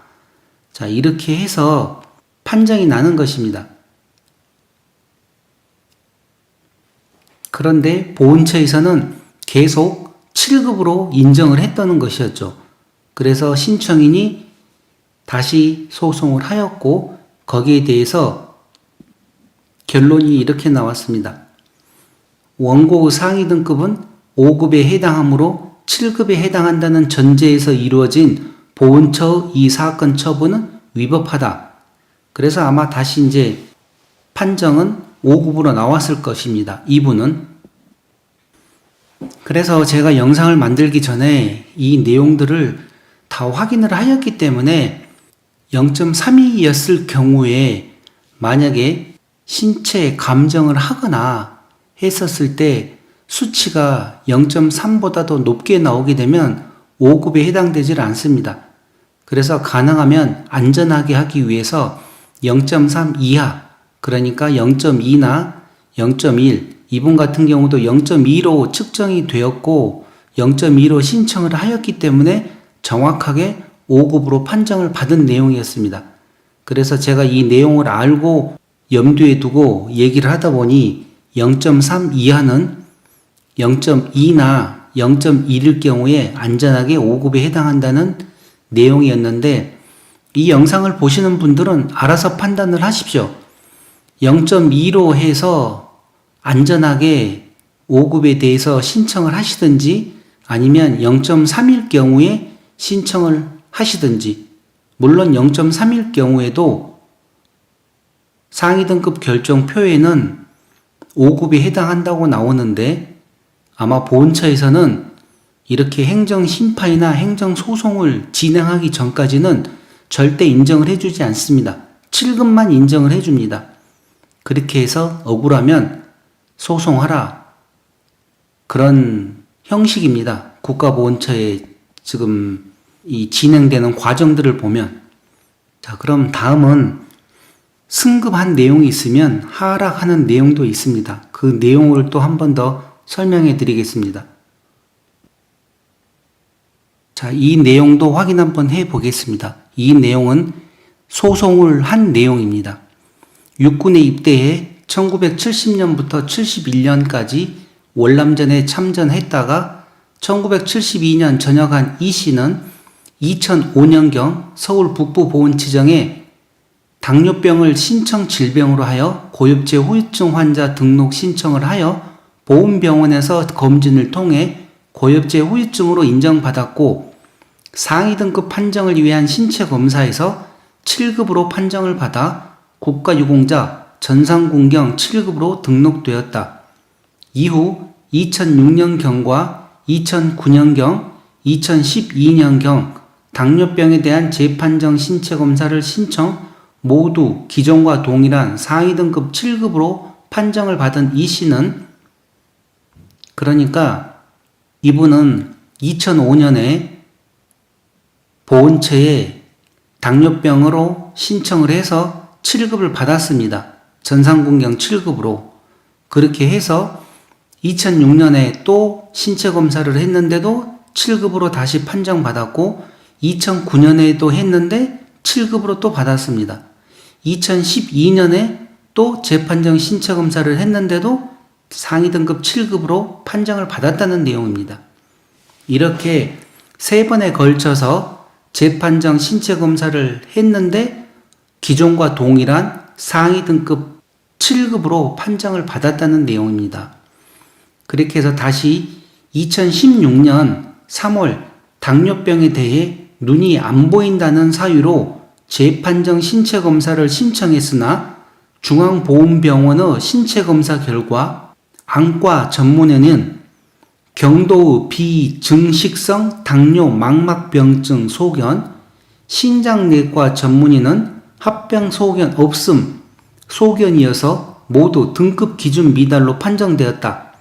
자, 이렇게 해서 판정이 나는 것입니다. 그런데 보훈처에서는 계속 7급으로 인정을 했다는 것이었죠. 그래서 신청인이 다시 소송을 하였고 거기에 대해서 결론이 이렇게 나왔습니다. 원고의 상위 등급은 5급에 해당하므로 7급에 해당한다는 전제에서 이루어진 보훈처의 이 사건 처분은 위법하다. 그래서 아마 다시 이제 판정은 5급으로 나왔을 것입니다. 이분은. 그래서 제가 영상을 만들기 전에 이 내용들을 다 확인을 하였기 때문에 0.32였을 경우에 만약에 신체 감정을 하거나 했었을 때 수치가 0.3보다도 높게 나오게 되면 5급에 해당되질 않습니다. 그래서 가능하면 안전하게 하기 위해서 0.3 이하, 그러니까 0.2나 0.1, 이분 같은 경우도 0.2로 측정이 되었고 0.2로 신청을 하였기 때문에 정확하게 5급으로 판정을 받은 내용이었습니다. 그래서 제가 이 내용을 알고 염두에 두고 얘기를 하다 보니 0.3 이하는 0.2나 0.1일 경우에 안전하게 5급에 해당한다는 내용이었는데 이 영상을 보시는 분들은 알아서 판단을 하십시오. 0.2로 해서 안전하게 5급에 대해서 신청을 하시든지 아니면 0.3일 경우에 신청을 하시든지, 물론 0.3일 경우에도 상위 등급 결정표에는 5급에 해당한다고 나오는데 아마 보훈처에서는 이렇게 행정심판이나 행정소송을 진행하기 전까지는 절대 인정을 해주지 않습니다. 7급만 인정을 해줍니다. 그렇게 해서 억울하면 소송하라. 그런 형식입니다. 국가보훈처에 지금 이 진행되는 과정들을 보면. 자, 그럼 다음은 승급한 내용이 있으면 하락하는 내용도 있습니다. 그 내용을 또 한 번 더 설명해 드리겠습니다. 자, 이 내용도 확인 한번 해 보겠습니다. 이 내용은 소송을 한 내용입니다. 육군에 입대해 1970년부터 71년까지 월남전에 참전했다가 1972년 전역한 이 씨는 2005년경 서울 북부보훈치정에 당뇨병을 신청 질병으로 하여 고엽제 후유증 환자 등록 신청을 하여 보훈병원에서 검진을 통해 고엽제 후유증으로 인정받았고 상위 등급 판정을 위한 신체 검사에서 7급으로 판정을 받아 국가유공자 전상군경 7급으로 등록되었다. 이후 2006년경과 2009년경, 2012년경 당뇨병에 대한 재판정 신체 검사를 신청 모두 기존과 동일한 상위 등급 7급으로 판정을 받은 이 씨는, 그러니까 이분은 2005년에 보훈처에 당뇨병으로 신청을 해서 7급을 받았습니다. 전상군경 7급으로. 그렇게 해서 2006년에 또 신체 검사를 했는데도 7급으로 다시 판정받았고 2009년에도 했는데 7급으로 또 받았습니다. 2012년에 또 재판정 신체 검사를 했는데도 상위 등급 7급으로 판정을 받았다는 내용입니다. 이렇게 3번에 걸쳐서 재판정 신체 검사를 했는데 기존과 동일한 상위 등급 7급으로 판정을 받았다는 내용입니다. 그렇게 해서 다시 2016년 3월 당뇨병에 대해 눈이 안 보인다는 사유로 재판정 신체 검사를 신청했으나 중앙보훈병원의 신체 검사 결과 안과 전문의는 경도의 비증식성 당뇨 망막병증 소견, 신장내과 전문의는 합병 소견 없음 소견이어서 모두 등급 기준 미달로 판정되었다.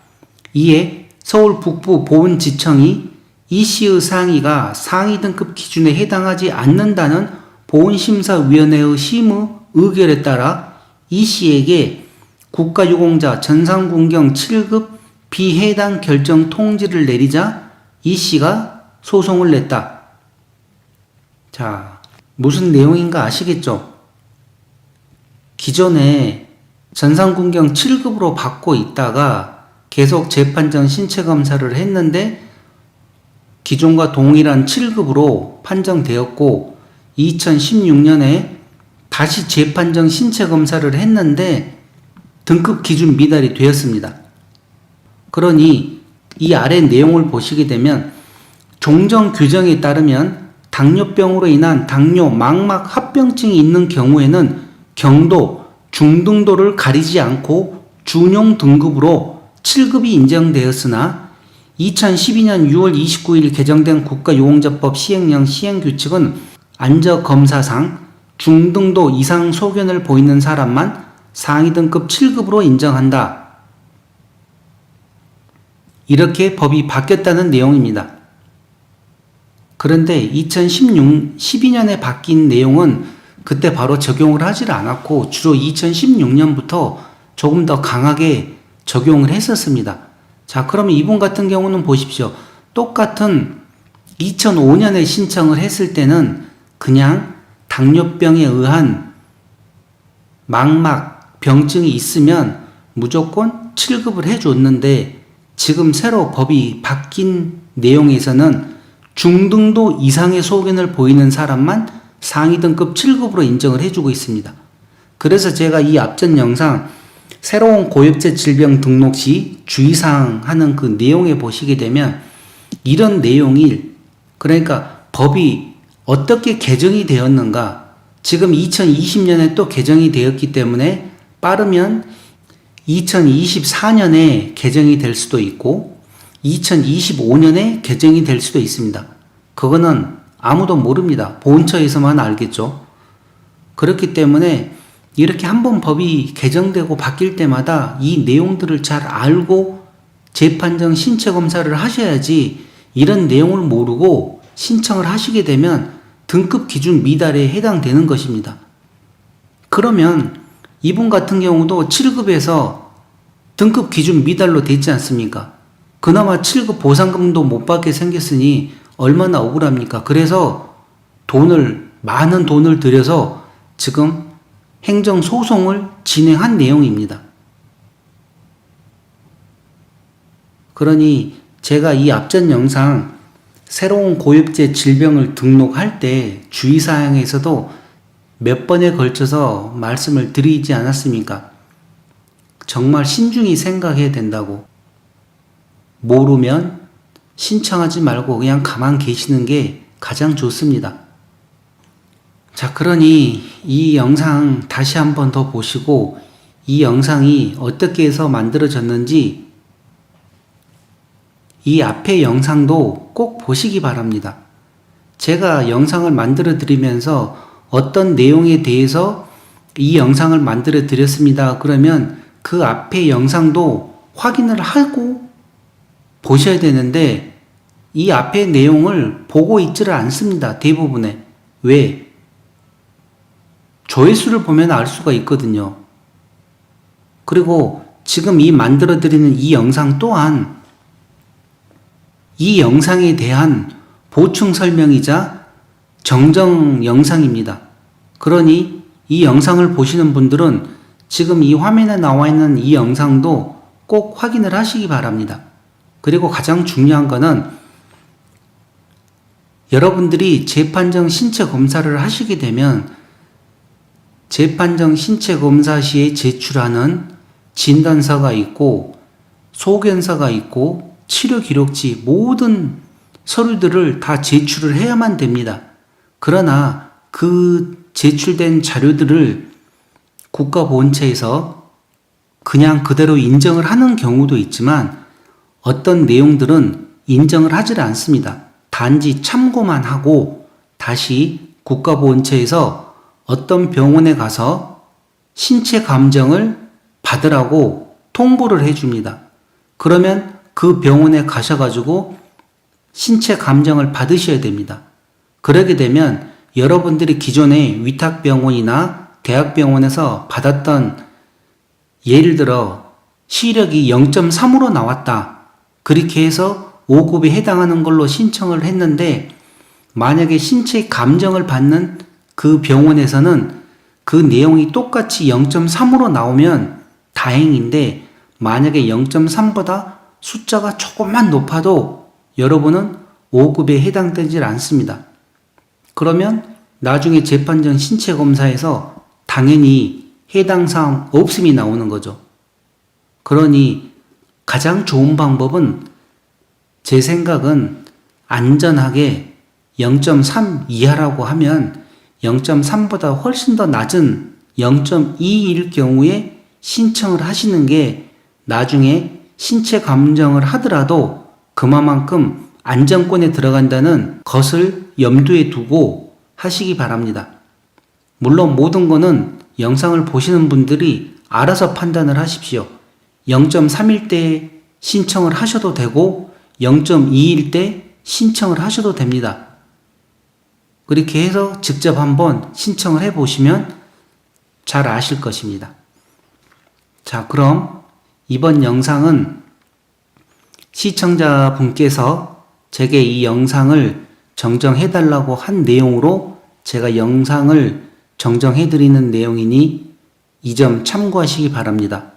이에 서울 북부 보훈지청이 이 씨의 상의가 상위 등급 기준에 해당하지 않는다는 보훈심사위원회의 심의 의결에 따라 이 씨에게 국가유공자 전상군경 7급 비해당 결정 통지를 내리자 이 씨가 소송을 냈다. 자, 무슨 내용인가 아시겠죠? 기존에 전상군경 7급으로 받고 있다가 계속 재판정 신체 검사를 했는데 기존과 동일한 7급으로 판정되었고 2016년에 다시 재판정 신체 검사를 했는데 등급 기준 미달이 되었습니다. 그러니 이 아래 내용을 보시게 되면 종정 규정에 따르면 당뇨병으로 인한 당뇨 망막 합병증이 있는 경우에는 경도, 중등도를 가리지 않고 준용 등급으로 7급이 인정되었으나 2012년 6월 29일 개정된 국가유공자법 시행령 시행규칙은 안저검사상 중등도 이상 소견을 보이는 사람만 상위 등급 7급으로 인정한다. 이렇게 법이 바뀌었다는 내용입니다. 그런데 2012년에 바뀐 내용은 그때 바로 적용을 하질 않았고 주로 2016년부터 조금 더 강하게 적용을 했었습니다. 자, 그러면 이분 같은 경우는 보십시오. 똑같은 2005년에 신청을 했을 때는 그냥 당뇨병에 의한 망막 병증이 있으면 무조건 7급을 해줬는데 지금 새로 법이 바뀐 내용에서는 중등도 이상의 소견을 보이는 사람만 상위 등급 7급으로 인정을 해주고 있습니다. 그래서 제가 이 앞전 영상 새로운 고엽제 질병 등록 시 주의사항 하는 그 내용에 보시게 되면 이런 내용이, 그러니까 법이 어떻게 개정이 되었는가, 지금 2020년에 또 개정이 되었기 때문에 빠르면 2024년에 개정이 될 수도 있고 2025년에 개정이 될 수도 있습니다. 그거는 아무도 모릅니다. 보훈처에서만 알겠죠. 그렇기 때문에 이렇게 한번 법이 개정되고 바뀔 때마다 이 내용들을 잘 알고 재판정 신체 검사를 하셔야지, 이런 내용을 모르고 신청을 하시게 되면 등급 기준 미달에 해당되는 것입니다. 그러면 이분 같은 경우도 7급에서 등급 기준 미달로 됐지 않습니까? 그나마 7급 보상금도 못 받게 생겼으니 얼마나 억울합니까? 그래서 많은 돈을 들여서 지금 행정소송을 진행한 내용입니다. 그러니 제가 이 앞전 영상 새로운 고엽제 질병을 등록할 때 주의사항에서도 몇 번에 걸쳐서 말씀을 드리지 않았습니까? 정말 신중히 생각해야 된다고. 모르면 신청하지 말고 그냥 가만 계시는 게 가장 좋습니다. 자, 그러니 이 영상 다시 한번 더 보시고 이 영상이 어떻게 해서 만들어졌는지 이 앞의 영상도 꼭 보시기 바랍니다. 제가 영상을 만들어 드리면서 어떤 내용에 대해서 이 영상을 만들어 드렸습니다. 그러면 그 앞의 영상도 확인을 하고 보셔야 되는데 이 앞의 내용을 보고 있지를 않습니다. 대부분의. 왜? 조회수를 보면 알 수가 있거든요. 그리고 지금 이 만들어 드리는 이 영상 또한 이 영상에 대한 보충 설명이자 정정 영상입니다. 그러니 이 영상을 보시는 분들은 지금 이 화면에 나와 있는 이 영상도 꼭 확인을 하시기 바랍니다. 그리고 가장 중요한 거는 여러분들이 재판정 신체 검사를 하시게 되면 재판정 신체 검사 시에 제출하는 진단서가 있고 소견서가 있고 치료 기록지 모든 서류들을 다 제출을 해야만 됩니다. 그러나 그 제출된 자료들을 국가보훈처에서 그냥 그대로 인정을 하는 경우도 있지만 어떤 내용들은 인정을 하질 않습니다. 단지 참고만 하고 다시 국가보훈처에서 어떤 병원에 가서 신체 감정을 받으라고 통보를 해줍니다. 그러면 그 병원에 가셔가지고 신체 감정을 받으셔야 됩니다. 그러게 되면 여러분들이 기존에 위탁병원이나 대학병원에서 받았던 예를 들어 시력이 0.3으로 나왔다. 그렇게 해서 5급에 해당하는 걸로 신청을 했는데 만약에 신체 감정을 받는 그 병원에서는 그 내용이 똑같이 0.3으로 나오면 다행인데 만약에 0.3보다 숫자가 조금만 높아도 여러분은 5급에 해당되질 않습니다. 그러면 나중에 재판정 신체검사에서 당연히 해당 사항 없음이 나오는 거죠. 그러니 가장 좋은 방법은 제 생각은 안전하게 0.3 이하라고 하면 0.3보다 훨씬 더 낮은 0.2일 경우에 신청을 하시는 게 나중에 신체 감정을 하더라도 그만큼 안정권에 들어간다는 것을 염두에 두고 하시기 바랍니다. 물론 모든 거는 영상을 보시는 분들이 알아서 판단을 하십시오. 0.3일 때 신청을 하셔도 되고 0.2일 때 신청을 하셔도 됩니다. 그렇게 해서 직접 한번 신청을 해보시면 잘 아실 것입니다. 자, 그럼 이번 영상은 시청자분께서 제게 이 영상을 정정해달라고 한 내용으로 제가 영상을 정정해드리는 내용이니 이 점 참고하시기 바랍니다.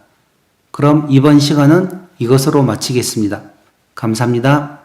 그럼 이번 시간은 이것으로 마치겠습니다. 감사합니다.